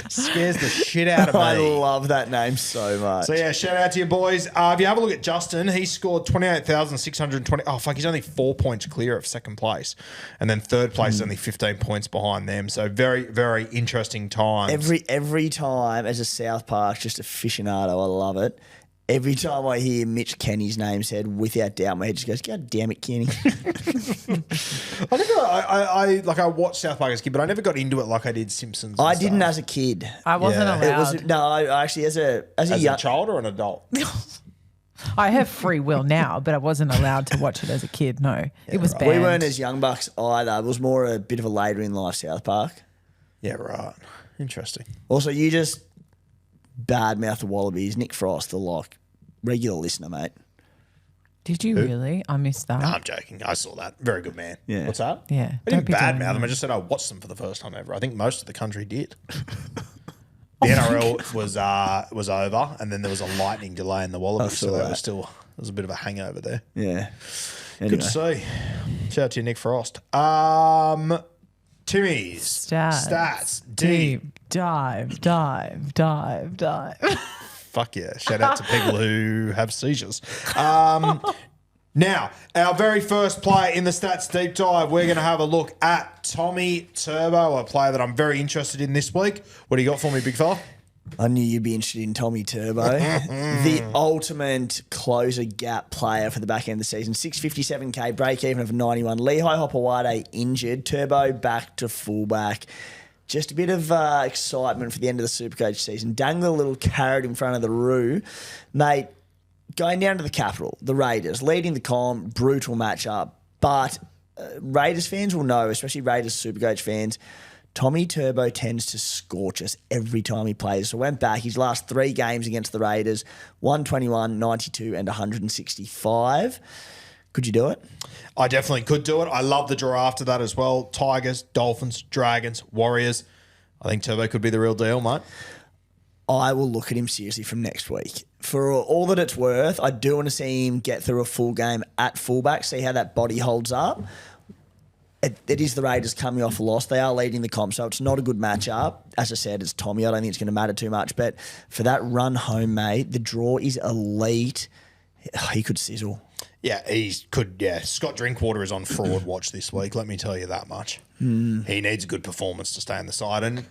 Scares the shit out of me. I love that name so much. So, yeah, shout out to you boys. If you have a look at Justin, he scored 28,620. Oh, fuck, he's only 4 points clear of second place. And then third place is only 15 points behind them. So, very, very interesting times. Every time as a South Park, just aficionado, I love it. Every time I hear Mitch Kenny's name said, without doubt, my head just goes, God damn it, Kenny. I watched South Park as a kid, but I never got into it like I did Simpsons. I didn't as a kid. I wasn't allowed. I actually, as a a child or an adult? I have free will now, but I wasn't allowed to watch it as a kid. No, it was banned. We weren't as young bucks either. It was more a bit of a later in life South Park. Yeah, right. Interesting. Also, you just badmouth the Wallabies. Nick Frost, the regular listener, mate. Did you really? I missed that. No, I'm joking. I saw that. Very good man. Yeah. What's that? Yeah. I didn't badmouth them. I just said I watched them for the first time ever. I think most of the country did. The NRL was over, and then there was a lightning delay in the Wallabies, so there was a bit of a hangover there. Yeah. Anyway. Good to see. Shout out to you, Nick Frost. Timmy's stats deep. Dive. Fuck yeah. Shout out to people who have seizures. Now, our very first player in the Stats Deep Dive, we're going to have a look at Tommy Turbo, a player that I'm very interested in this week. What do you got for me, big fella? I knew you'd be interested in Tommy Turbo, the ultimate closer gap player for the back end of the season. 657k, break even of 91. Lehigh Hopewade injured. Turbo back to fullback. Just a bit of excitement for the end of the Supercoach season. Dangle a little carrot in front of the Roo. Mate, going down to the capital, the Raiders, leading the comp, brutal matchup. But Raiders fans will know, especially Raiders Supercoach fans, Tommy Turbo tends to scorch us every time he plays. So went back, his last 3 games against the Raiders, 121, 92 and 165. Could you do it? I definitely could do it. I love the draw after that as well. Tigers, Dolphins, Dragons, Warriors. I think Turbo could be the real deal, mate. I will look at him seriously from next week. For all that it's worth, I do want to see him get through a full game at fullback, see how that body holds up. It is the Raiders coming off a loss. They are leading the comp, so it's not a good matchup. As I said, it's Tommy. I don't think it's going to matter too much. But for that run home, mate, the draw is elite. He could sizzle. Yeah, he could. Yeah, Scott Drinkwater is on fraud watch this week. Let me tell you that much. He needs a good performance to stay on the side, and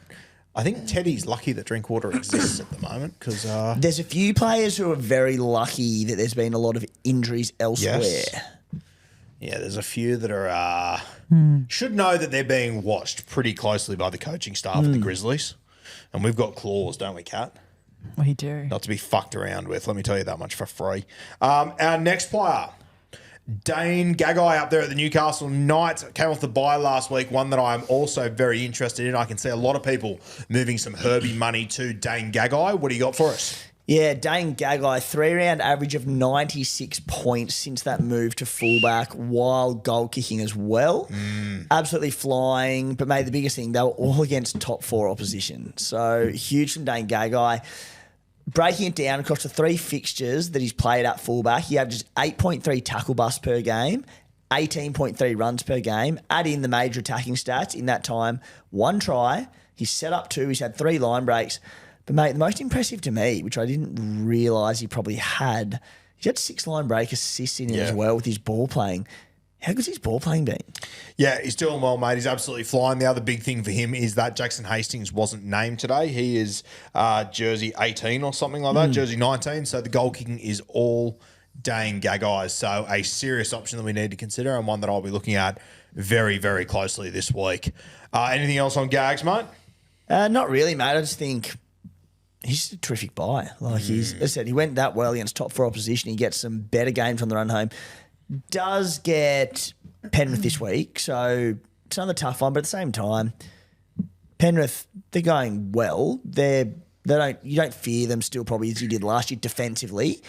I think Teddy's lucky that Drinkwater exists at the moment because there's a few players who are very lucky that there's been a lot of injuries elsewhere. Yes. Yeah, there's a few that are should know that they're being watched pretty closely by the coaching staff of the Grizzlies, and we've got claws, don't we, Kat? We do. Not to be fucked around with. Let me tell you that much for free. Our next player, Dane Gagai up there at the Newcastle Knights, came off the bye last week, one that I'm also very interested in. I can see a lot of people moving some Herbie money to Dane Gagai. What do you got for us? Yeah, Dane Gagai, 3-round average of 96 points since that move to fullback, while goal kicking as well. Absolutely flying. But, mate, the biggest thing, they were all against top 4 opposition. So, huge from Dane Gagai. Breaking it down across the 3 fixtures that he's played at fullback, he averages 8.3 tackle busts per game, 18.3 runs per game. Add in the major attacking stats in that time. 1 try. He's set up 2. He's had 3 line breaks. But, mate, the most impressive to me, which I didn't realise he probably had, he's had 6 line break assists in it as well with his ball playing. How good's his ball playing been? Yeah, he's doing well, mate. He's absolutely flying. The other big thing for him is that Jackson Hastings wasn't named today. He is jersey 18 or something like that, jersey 19. So the goal kicking is all Dane Gagai. So a serious option that we need to consider and one that I'll be looking at very, very closely this week. Anything else on Gags, mate? Not really, mate. I just think he's just a terrific buy. Like he's, as I said, he went that well against top 4 opposition. He gets some better games on the run home. Does get Penrith this week, so it's another tough one. But at the same time, Penrith, they're going well. You don't fear them still probably as you did last year defensively.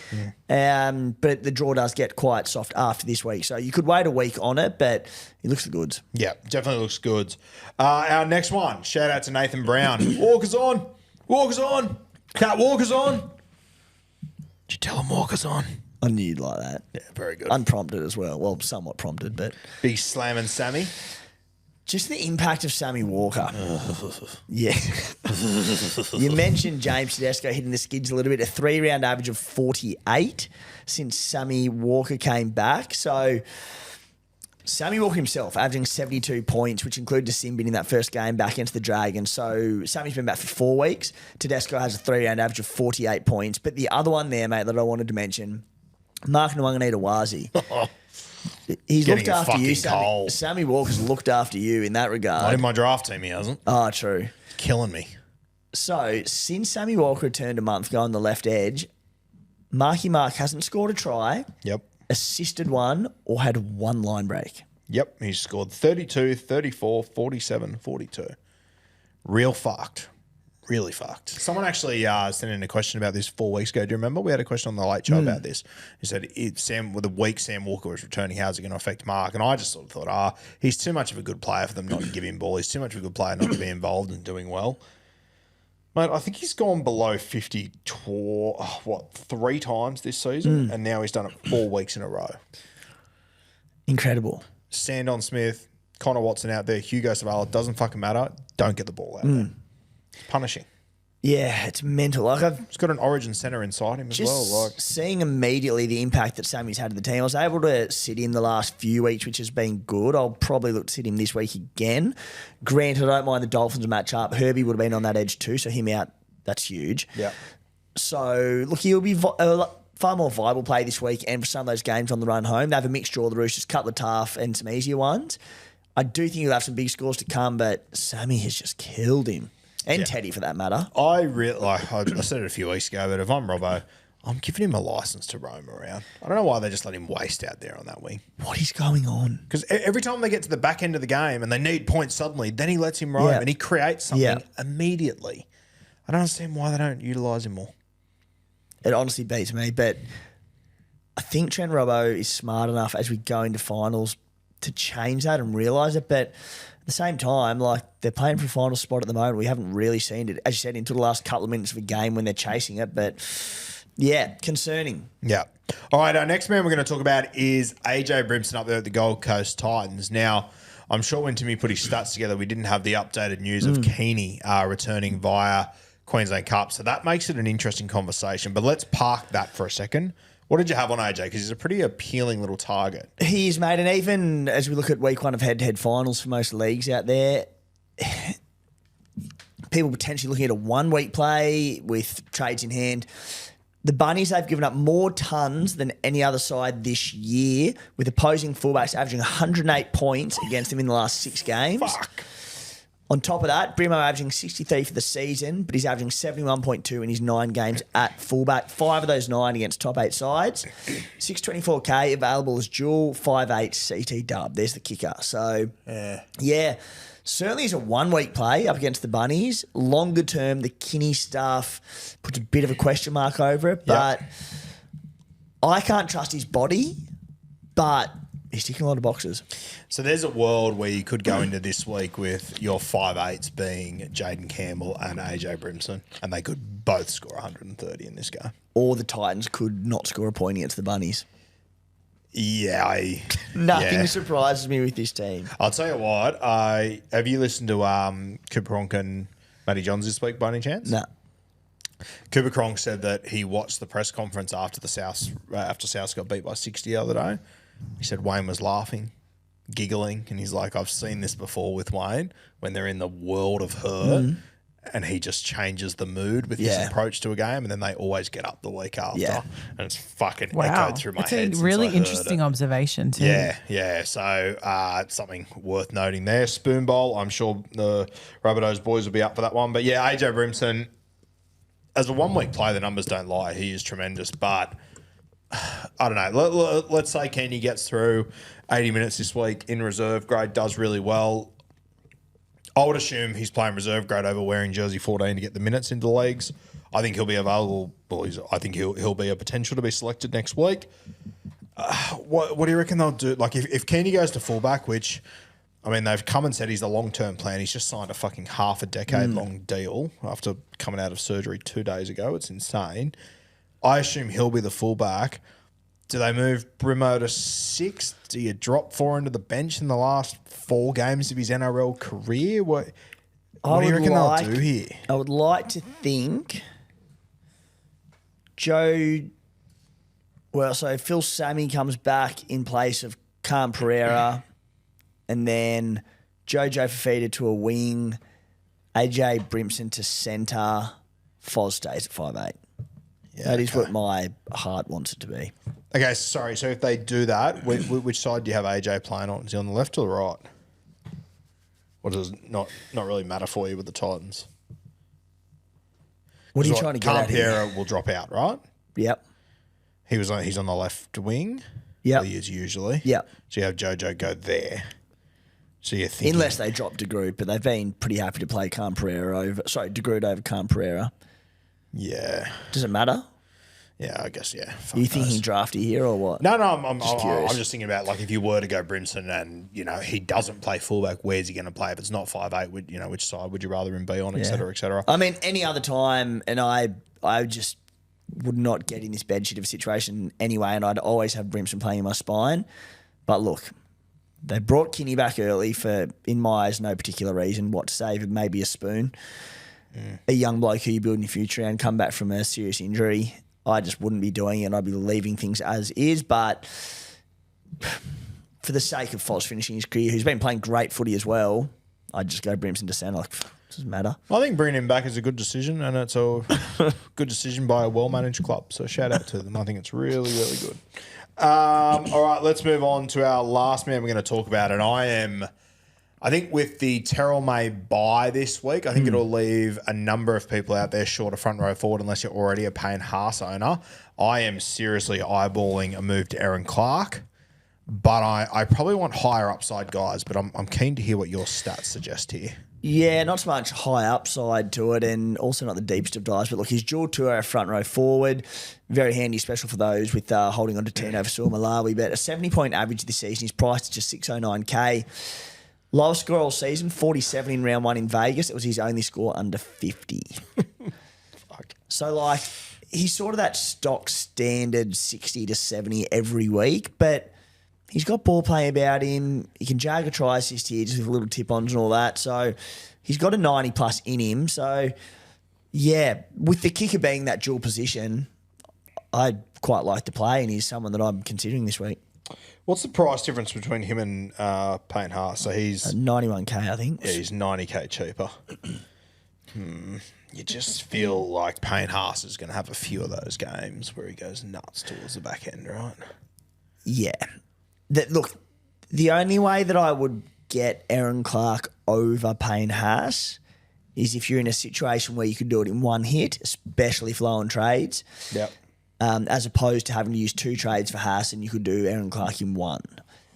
But the draw does get quite soft after this week, so you could wait a week on it. But it looks the goods. Yeah, definitely looks good. Our next one, shout out to Nathan Brown. Walker's on. Walker's on. Cat Walker's on. Did you tell him Walker's on? I knew you'd like that. Yeah, very good. Unprompted as well. Well, somewhat prompted, but... Big slamming Sammy. Just the impact of Sammy Walker. Yeah. You mentioned James Tedesco hitting the skids a little bit. A 3-round average of 48 since Sammy Walker came back. So... Sammy Walker himself averaging 72 points, which included a sin bin in that first game back against the Dragons. So Sammy's been back for 4 weeks. Tedesco has a 3-round average of 48 points. But the other one there, mate, that I wanted to mention, Mark Nwanganita-Wazi. He's Getting looked after you, cold. Sammy Walker's looked after you in that regard. Not in my draft team, he hasn't. Oh, true. Killing me. So since Sammy Walker returned a month ago on the left edge, Marky Mark hasn't scored a try. Yep. Assisted one, or had 1 line break. Yep, he's scored 32, 34, 47, 42. Real fucked. Really fucked. Someone actually sent in a question about this 4 weeks ago. Do you remember? We had a question on the late show about this. He said, with the week Sam Walker was returning, how's it going to affect Mark? And I just sort of thought, he's too much of a good player for them not to give him ball. He's too much of a good player not to be involved and doing well. Mate, I think he's gone below 50 3 times this season, and now he's done it 4 weeks in a row. Incredible. Sandon Smith, Connor Watson out there, Hugo Savala, doesn't fucking matter. Don't get the ball out there. Punishing. Yeah, it's mental. Like I've He's got an origin centre inside him as just well. Like, seeing immediately the impact that Sammy's had to the team. I was able to sit him the last few weeks, which has been good. I'll probably look to sit him this week again. Granted, I don't mind the Dolphins match up. Herbie would have been on that edge too, so him out, that's huge. yeah. So, look, he'll be far more viable play this week, and for some of those games on the run home. They have a mixed draw of the Roosters, a couple of tough and some easier ones. I do think he'll have some big scores to come, but Sammy has just killed him. And Teddy, for that matter. I said it a few weeks ago, but if I'm Robbo, I'm giving him a license to roam around. I don't know why they just let him waste out there on that wing. What is going on? Because every time they get to the back end of the game and they need points suddenly, then he lets him roam and he creates something immediately. I don't understand why they don't utilise him more. It honestly beats me, but I think Trent Robbo is smart enough as we go into finals to change that and realise it. But at the same time, like, they're playing for a final spot at the moment. We haven't really seen it, as you said, until the last couple of minutes of a game when they're chasing it. But yeah, concerning. Yeah. All right, our next man we're going to talk about is AJ Brimson up there at the Gold Coast Titans. Now, I'm sure when Timmy put his stats together, we didn't have the updated news of Keeney returning via Queensland Cup. So that makes it an interesting conversation. But let's park that for a second. What did you have on AJ? Because he's a pretty appealing little target. He is, mate. And even as we look at week one of head-to-head finals for most leagues out there, people potentially looking at a one-week play with trades in hand. The Bunnies, they've given up more tons than any other side this year, with opposing fullbacks averaging 108 points against them in the last 6 games. Fuck. On top of that, Brimo averaging 63 for the season, but he's averaging 71.2 in his 9 games at fullback. 5 of those 9 against top 8 sides. 624K available as dual, 5'8 CT dub. There's the kicker. So, yeah, certainly is a one-week play up against the Bunnies. Longer term, the Kinney stuff puts a bit of a question mark over it, but I can't trust his body, but he's ticking a lot of boxes. So there's a world where you could go into this week with your 5'8s being Jaden Campbell and AJ Brimson, and they could both score 130 in this game. Or the Titans could not score a point against the Bunnies. Yeah. Nothing surprises me with this team. I'll tell you what. Have you listened to Cooper Cronk and Matty Johns this week by any chance? No. Cooper Cronk said that he watched the press conference after South got beat by 60 the other day. He said Wayne was laughing, giggling, and he's like, I've seen this before with Wayne when they're in the world of hurt and he just changes the mood with his approach to a game, and then they always get up the week after. Yeah. And it's fucking Wow. echoed through my It's head. a since really I heard interesting it. observation too. Yeah. So something worth noting there. Spoon Bowl, I'm sure the Rabbitohs boys will be up for that one. But yeah, AJ Brimson, as a one-week play, the numbers don't lie. He is tremendous, but I don't know. Let's say Kenny gets through 80 minutes this week in reserve grade, does really well. I would assume he's playing reserve grade over wearing jersey 14 to get the minutes into the leagues. I think he'll be available. I think he'll be a potential to be selected next week. What do you reckon they'll do? Like if Kenny goes to fullback, which I mean they've come and said he's the long-term plan. He's just signed a fucking half a decade long deal after coming out of surgery 2 days ago. It's insane. I assume he'll be the fullback. Do they move Brimo to 6? Do you drop 4 into the bench in the last 4 games of his NRL career? What do you reckon they'll do here? I would like to think Joe. Well, so Phil Sammy comes back in place of Khan Pereira, and then Jojo Fafita to a wing, AJ Brimson to centre, Foz stays at 5'8". That is what my heart wants it to be. Okay, sorry. So if they do that, which side do you have AJ playing on? Is he on the left or the right? Or does it not really matter for you with the Titans? What are you trying to get at here? Campera will drop out, right? Yep. He's on the left wing. Yep. He is usually. Yep. So you have Jojo go there. So you're thinking... Unless they drop DeGroot, but they've been pretty happy to play DeGroot over Khan Pereira. Yeah. Does it matter? Yeah, I guess, yeah. Are you thinking drafty here or what? No, I'm curious. I'm just thinking about, like, if you were to go Brimson and, he doesn't play fullback, where's he going to play? If it's not 5'8", which side would you rather him be on, et cetera, et cetera? I mean, any other time, and I just would not get in this bedsheet of a situation anyway, and I'd always have Brimson playing in my spine. But look, they brought Kinney back early for, in my eyes, no particular reason. What to save it, maybe a spoon. a young bloke who you're building your future around come back from a serious injury, I just wouldn't be doing it. I'd be leaving things as is. But for the sake of Foz finishing his career, who's been playing great footy as well, I'd just go Brimson to centre. Like, doesn't matter. I think bringing him back is a good decision, and it's a good decision by a well-managed club. So shout out to them. I think it's really, really good. All right, let's move on to our last man we're going to talk about. And I think with the Terrell May bye this week, I think it'll leave a number of people out there short of front row forward unless you're already a Payne Haas owner. I am seriously eyeballing a move to Aaron Clark, but I probably want higher upside guys, but I'm keen to hear what your stats suggest here. Yeah, not so much high upside to it, and also not the deepest of dives. But look, he's dual tour front row forward. Very handy, special for those with holding on to Tino for Malawi. But a 70-point average this season. He's priced at just $609K. Lowest score all season, 47 in round one in Vegas. It was his only score under 50. Fuck. So, like, he's sort of that stock standard 60 to 70 every week, but he's got ball play about him. He can jag a try assist here just with little tip-ons and all that. So he's got a 90-plus in him. So, yeah, with the kicker being that dual position, I'd quite like to play, and he's someone that I'm considering this week. What's the price difference between him and Payne Haas? So he's 91K, I think. Yeah, he's 90K cheaper. You just feel like Payne Haas is going to have a few of those games where he goes nuts towards the back end, right? Yeah. Look, the only way that I would get Aaron Clark over Payne Haas is if you're in a situation where you could do it in one hit, especially flowing trades. Yep. As opposed to having to use two trades for Haas and you could do Aaron Clark in one.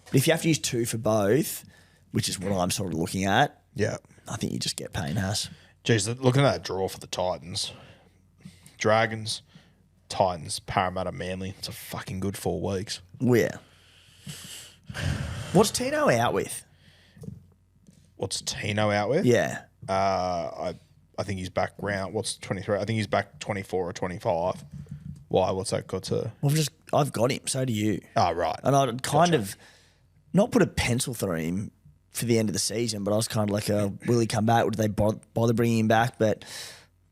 But if you have to use two for both, which is what I'm sort of looking at, Yeah. I think you just get Payne Haas. Geez, looking at that draw for the Titans. Dragons, Titans, Parramatta, Manly. It's a fucking good 4 weeks. Yeah. What's Tino out with? What's Tino out with? Yeah. I think he's back round. What's 23? I think he's back 24 or 25. Why? What's that got to? Well, I've got him. So do you. Oh, right. And I'd kind of not put a pencil through him for the end of the season, but I was kind of like, will he come back? Would they bother bringing him back? But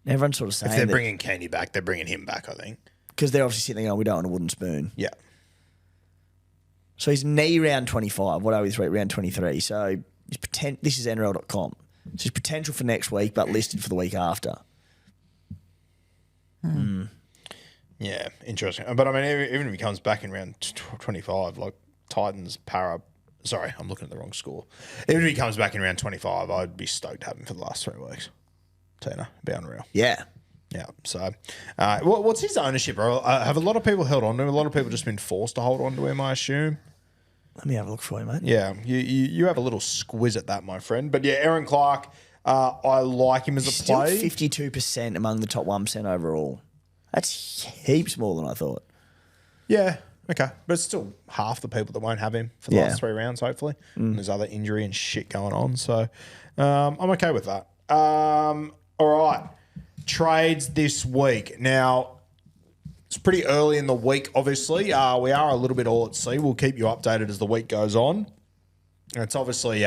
everyone's sort of saying if they're bringing Kenny back, they're bringing him back, I think. Because they're obviously sitting there going, we don't want a wooden spoon. Yeah. So he's knee round 25. What are we this week? Round 23. So this is NRL.com. So his potential for next week, but listed for the week after. Yeah, interesting. But I mean, even if he comes back in round 25, like Titans, sorry, I'm looking at the wrong score. Even if he comes back in round 25, I'd be stoked to have him for the last 3 weeks. Tina, be unreal. Yeah. Yeah. So, what's his ownership, bro? Have a lot of people held on to him? A lot of people just been forced to hold on to him, I assume. Let me have a look for you, mate. Yeah, you have a little squiz at that, my friend. But yeah, Aaron Clark, I like him as a Still play. 52% among the top 1% overall. That's heaps more than I thought. Yeah, okay. But it's still half the people that won't have him for the last 3 rounds, hopefully. And there's other injury and shit going on. So I'm okay with that. All right. Trades this week. Now, it's pretty early in the week, obviously. We are a little bit all at sea. We'll keep you updated as the week goes on. And it's obviously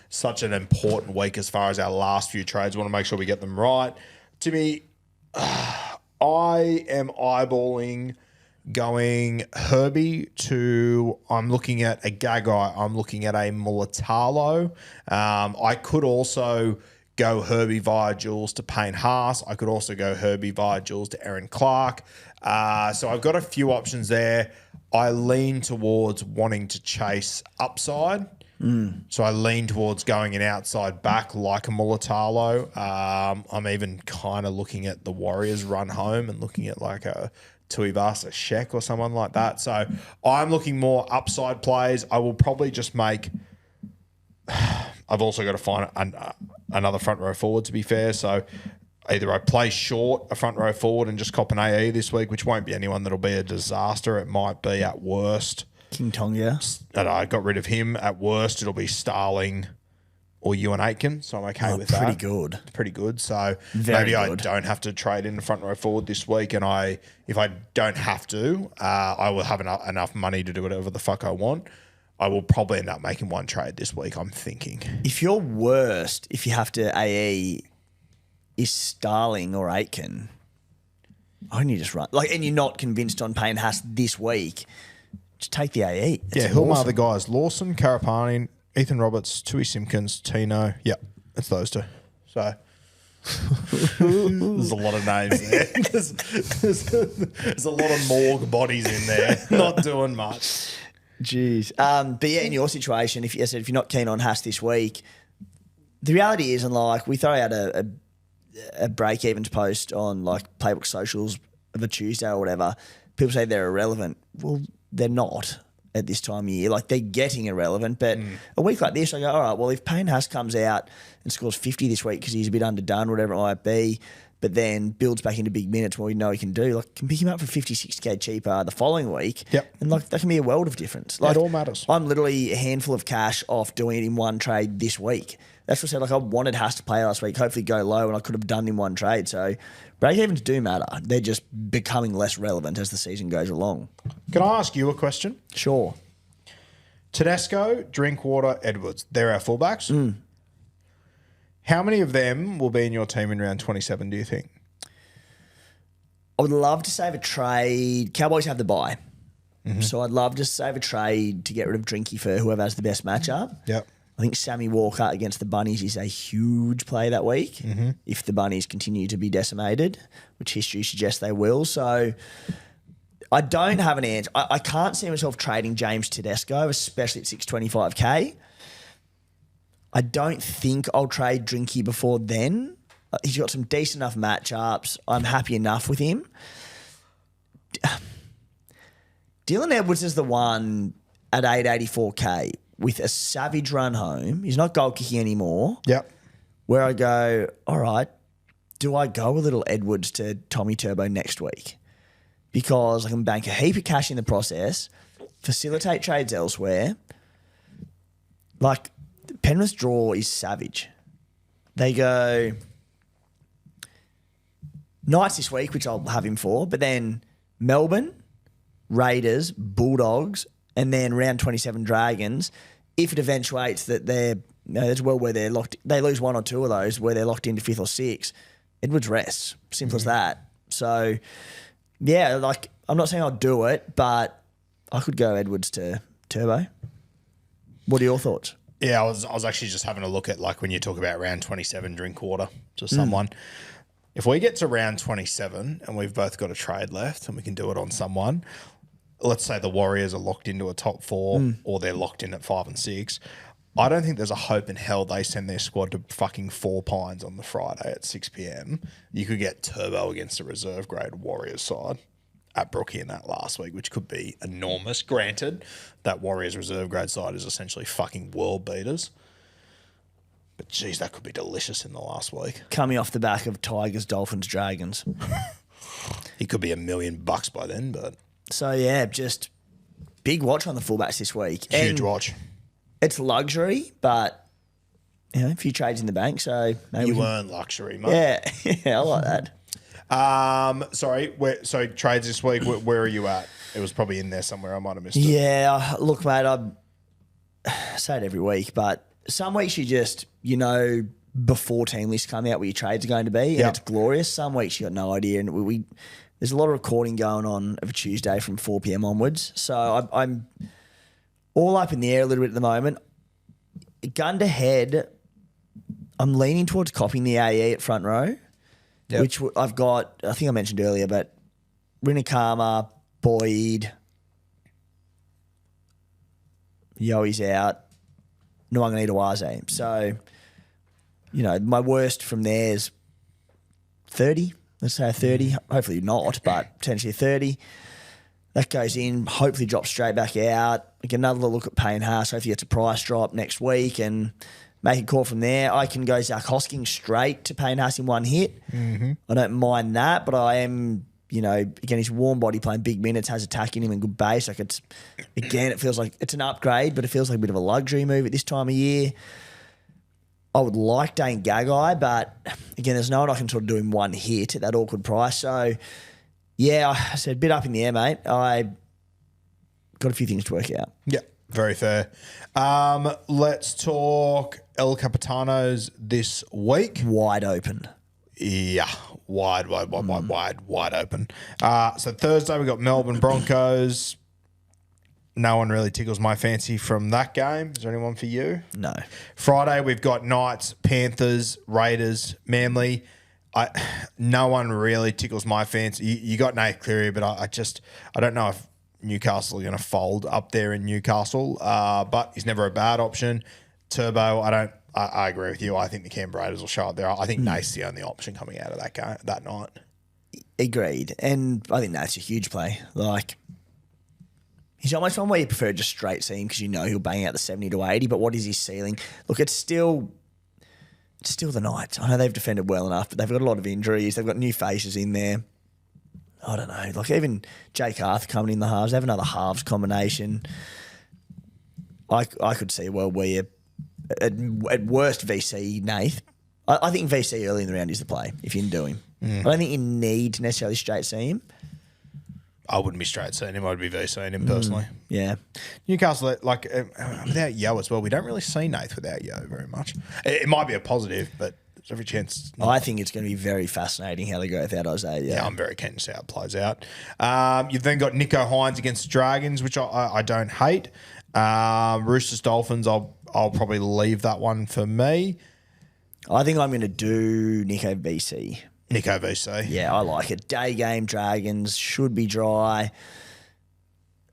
such an important week as far as our last few trades. We want to make sure we get them right. Timmy, I am eyeballing going Herbie to, I'm looking at a Gagai, I'm looking at a Mulatalo. I could also go Herbie via Jules to Payne Haas. I could also go Herbie via Jules to Aaron Clark. So I've got a few options there. I lean towards wanting to chase upside. So I lean towards going an outside back like a Mulatalo. I'm even kind of looking at the Warriors run home and looking at like a Tuivasa Sheck or someone like that. So I'm looking more upside plays. I will probably just make... I've also got to find another front row forward, to be fair. So either I play short a front row forward and just cop an AE this week, which won't be anyone that'll be a disaster. It might be at worst King Tonga. And I got rid of him. At worst, it'll be Starling or Ewan Aitken, so I'm okay with that. Pretty good. Pretty good. So Very maybe good. I don't have to trade in the front row forward this week, and if I don't have to, I will have enough money to do whatever the fuck I want. I will probably end up making one trade this week, I'm thinking. If you're worst, if you have to AE is Starling or Aitken, I need to just run. And you're not convinced on Payne Haas this week, just take the AE. who are the guys? Lawson, Karapani, Ethan Roberts, Tui Simpkins, Tino. Yep, it's those two. So there's a lot of names there. There's a lot of morgue bodies in there, not doing much. Jeez. But yeah, in your situation, if you're not keen on Haas this week, the reality is, and we throw out a break-evens post on Playbook socials of a Tuesday or whatever, people say they're irrelevant. Well, they're not at this time of year. They're getting irrelevant, but a week like this, I go, all right, well, if Payne Haas comes out and scores 50 this week because he's a bit underdone, whatever it might be, but then builds back into big minutes, what we know he can do, can pick him up for 50, 60K cheaper the following week. Yep. And that can be a world of difference. It all matters. I'm literally a handful of cash off doing it in one trade this week. That's what I said. I wanted Haas to play last week, hopefully go low, and I could have done in one trade. So break-evens do matter. They're just becoming less relevant as the season goes along. Can I ask you a question? Sure. Tedesco, Drinkwater, Edwards. They're our fullbacks. How many of them will be in your team in round 27, do you think? I would love to save a trade. Cowboys have the bye. So I'd love to save a trade to get rid of Drinky for whoever has the best matchup. Yep. I think Sammy Walker against the Bunnies is a huge play that week if the Bunnies continue to be decimated, which history suggests they will. So I don't have an answer. I can't see myself trading James Tedesco, especially at 625K. I don't think I'll trade Drinky before then. He's got some decent enough matchups. I'm happy enough with him. Dylan Edwards is the one at 884K with a savage run home. He's not goal kicking anymore. Yep. Where I go, all right, do I go a little Edwards to Tommy Turbo next week? Because I can bank a heap of cash in the process, facilitate trades elsewhere. Penrith's draw is savage. They go Knights this week, which I'll have him for, but then Melbourne, Raiders, Bulldogs, and then round 27 Dragons. If it eventuates that there's well where they're locked, they lose one or two of those where they're locked into 5th or 6th. Edwards rests. Simple as that. So, yeah, I'm not saying I'll do it, but I could go Edwards to Turbo. What are your thoughts? Yeah, I was actually just having a look at when you talk about round 27 Drinkwater to someone. If we get to round 27 and we've both got a trade left and we can do it on someone, let's say the Warriors are locked into a top 4 or they're locked in at 5 and 6. I don't think there's a hope in hell they send their squad to fucking 4 Pines on the Friday at 6 p.m. You could get Turbo against a reserve grade Warriors side at Brookie in that last week, which could be enormous. Granted, that Warriors reserve grade side is essentially fucking world beaters. But geez, that could be delicious in the last week. Coming off the back of Tigers, Dolphins, Dragons. He could be $1 million by then, but... So, yeah, just big watch on the fullbacks this week. Huge watch. It's luxury, but, a few trades in the bank, so... You earn luxury, mate. Yeah, I like that. So trades this week, where are you at? It was probably in there somewhere. I might have missed it. Yeah, look, mate, I say it every week, but some weeks you just, before team lists come out where your trades are going to be, and it's glorious. Some weeks you got no idea, and there's a lot of recording going on of a Tuesday from 4 p.m. onwards. So I'm all up in the air a little bit at the moment. Gun to head, I'm leaning towards copying the AE at front row. Yep. Which I've got, I think I mentioned earlier, but Rinakama, Boyd, Yoe's out, Nuanganita-Waze. So, my worst from there is 30. Let's say a 30. Hopefully not, but potentially a 30. That goes in, hopefully drops straight back out. We get another look at Payne Haas. Hopefully it's a price drop next week and make a call from there. I can go Zach Hosking straight to Payne Haas in one hit. I don't mind that, but I am, again, he's warm body playing big minutes, has attack in him and good base. It feels like it's an upgrade, but it feels like a bit of a luxury move at this time of year. I would like Dane Gagai, but again, there's no one I can sort of do in one hit at that awkward price. So, yeah, I said a bit up in the air, mate. I got a few things to work out. Yeah, very fair. Let's talk El Capitanos this week. Wide open. Yeah, wide open. So Thursday we got Melbourne Broncos. No one really tickles my fancy from that game. Is there anyone for you? No. Friday we've got Knights, Panthers, Raiders, Manly. No one really tickles my fancy. You got Nate Cleary, but I don't know if Newcastle are going to fold up there in Newcastle. But he's never a bad option. Turbo, I agree with you. I think the Canberra Raiders will show up there. I think Nate's the only option coming out of that game that night. Agreed. And I think that's a huge play. Like, he's almost one where you prefer just straight seam because you know he'll bang out the 70 to 80, but what is his ceiling? Look, it's still the Knights. I know they've defended well enough, but they've got a lot of injuries. They've got new faces in there. I don't know. Like, even Jake Arthur coming in the halves, they have another halves combination. I could see a world where at worst VC Nath. I think VC early in the round is the play if you can do him. I don't think you need to necessarily straight see him. I wouldn't be straight seeing him. I'd be VCing him personally. Yeah. Newcastle, without Yo as well, we don't really see Nath without Yo very much. It might be a positive, but there's every chance. I think it's going to be very fascinating how they go without Isaiah. Yeah, I'm very keen to see how it plays out. You've then got Nico Hines against the Dragons, which I don't hate. Roosters Dolphins, I'll probably leave that one for me. I think I'm going to do Nico VC. Nico VC. Yeah, I like it. Day game, Dragons, should be dry.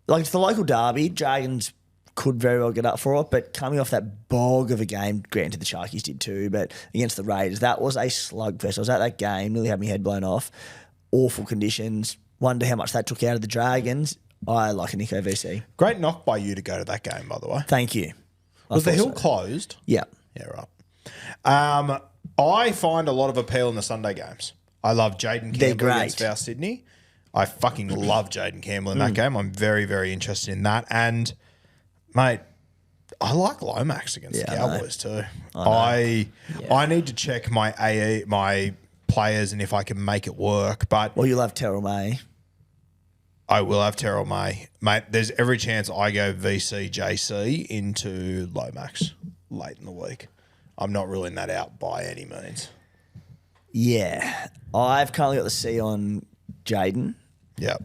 Like, it's the local derby. Dragons could very well get up for it, but coming off that bog of a game, granted the Sharkies did too, but against the Raiders, that was a slugfest. I was at that game, nearly had my head blown off. Awful conditions. Wonder how much that took out of the Dragons. I like a Nico VC. Great knock by you to go to that game, by the way. Thank you. Was the hill closed? Yeah. Yeah, right. I find a lot of appeal in the Sunday games. I love Jaden Campbell against South Sydney. I fucking love Jaden Campbell in that game. I'm very, very interested in that. And, mate, I like Lomax against the Cowboys too. I need to check my players and if I can make it work. But well, you'll have Terrell May. I will have Terrell May. Mate, there's every chance I go VC JC into Lomax late in the week. I'm not ruling that out by any means. Yeah. I've currently got the C on Jaden. Yep.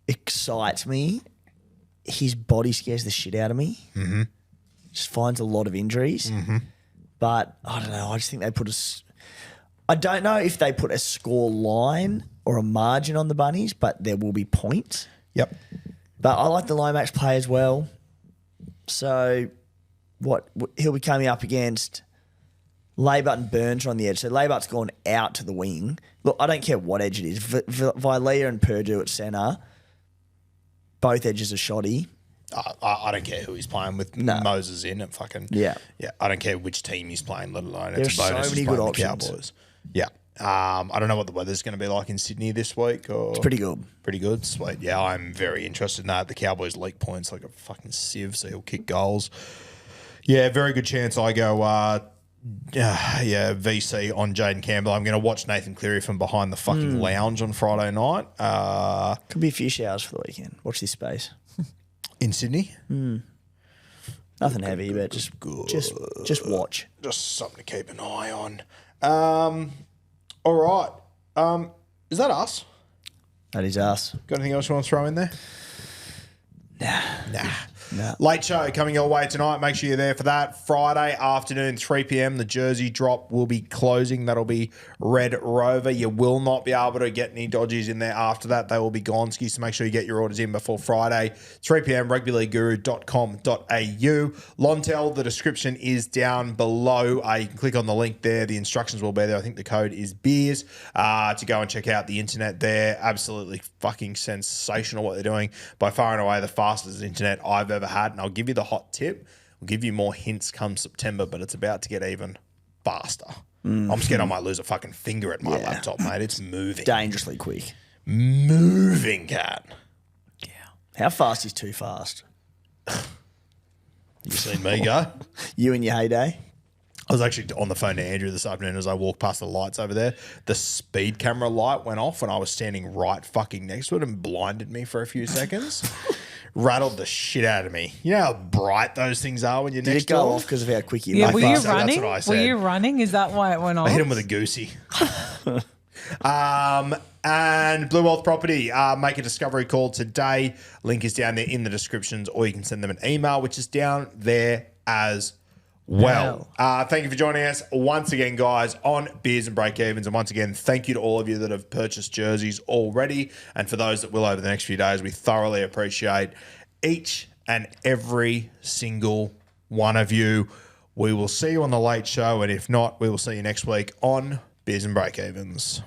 Excites me. His body scares the shit out of me. Mm-hmm. Just finds a lot of injuries. Mm-hmm. But I don't know. I just think they put I don't know if they put a score line or a margin on the Bunnies, but there will be points. Yep. But I like the Lomax play as well. So he'll be coming up against Laybut and Burns are on the edge. So Laybut's gone out to the wing. Look, I don't care what edge it is. Vilea and Purdue at centre, both edges are shoddy. I don't care who he's playing with. No. Moses in and fucking yeah. I don't care which team he's playing, let alone it's a bonus. So many good options. Cowboys. Yeah. I don't know what the weather's going to be like in Sydney this week. It's pretty good. Pretty good. Sweet. Yeah, I'm very interested in that. The Cowboys leak points like a fucking sieve, so he'll kick goals. Yeah, very good chance I go VC on Jaden Campbell. I'm going to watch Nathan Cleary from behind the fucking lounge on Friday night. Could be a few showers for the weekend. Watch this space. In Sydney? Nothing heavy, but just watch. Just something to keep an eye on. All right. Is that us? That is us. Got anything else you want to throw in there? Nah. Late show coming your way tonight. Make sure you're there for that. Friday afternoon, 3 p.m. The jersey drop will be closing. That'll be Red Rover. You will not be able to get any dodgies in there after that. They will be gone. So make sure you get your orders in before Friday, 3 p.m. rugbyleagueguru.com.au. Lontel, the description is down below. You can click on the link there. The instructions will be there. I think the code is Beers to go and check out the internet there. Absolutely fucking sensational what they're doing. By far and away the fastest internet I've ever had, and I'll give you the hot tip. We'll give you more hints come September, but it's about to get even faster. I'm scared I might lose a fucking finger at my laptop, mate. It's moving. Dangerously quick. Moving, cat. Yeah. How fast is too fast? You seen me go? You in your heyday? I was actually on the phone to Andrew this afternoon as I walked past the lights over there. The speed camera light went off and I was standing right fucking next to it and blinded me for a few seconds. rattled the shit out of me. You know how bright those things are when you're Did next it go door? off because of how quick you Yeah, left were it? you so, that's running? what I Were said. you running? Is that why it went off? I hit him with a goosey. And Blue Wealth Property, make a discovery call today. Link is down there in the descriptions, or you can send them an email, which is down there as well. Thank you for joining us once again, guys, on Beers and Breakevens. And once again, thank you to all of you that have purchased jerseys already. And for those that will over the next few days, we thoroughly appreciate each and every single one of you. We will see you on the late show. And if not, we will see you next week on Beers and Breakevens.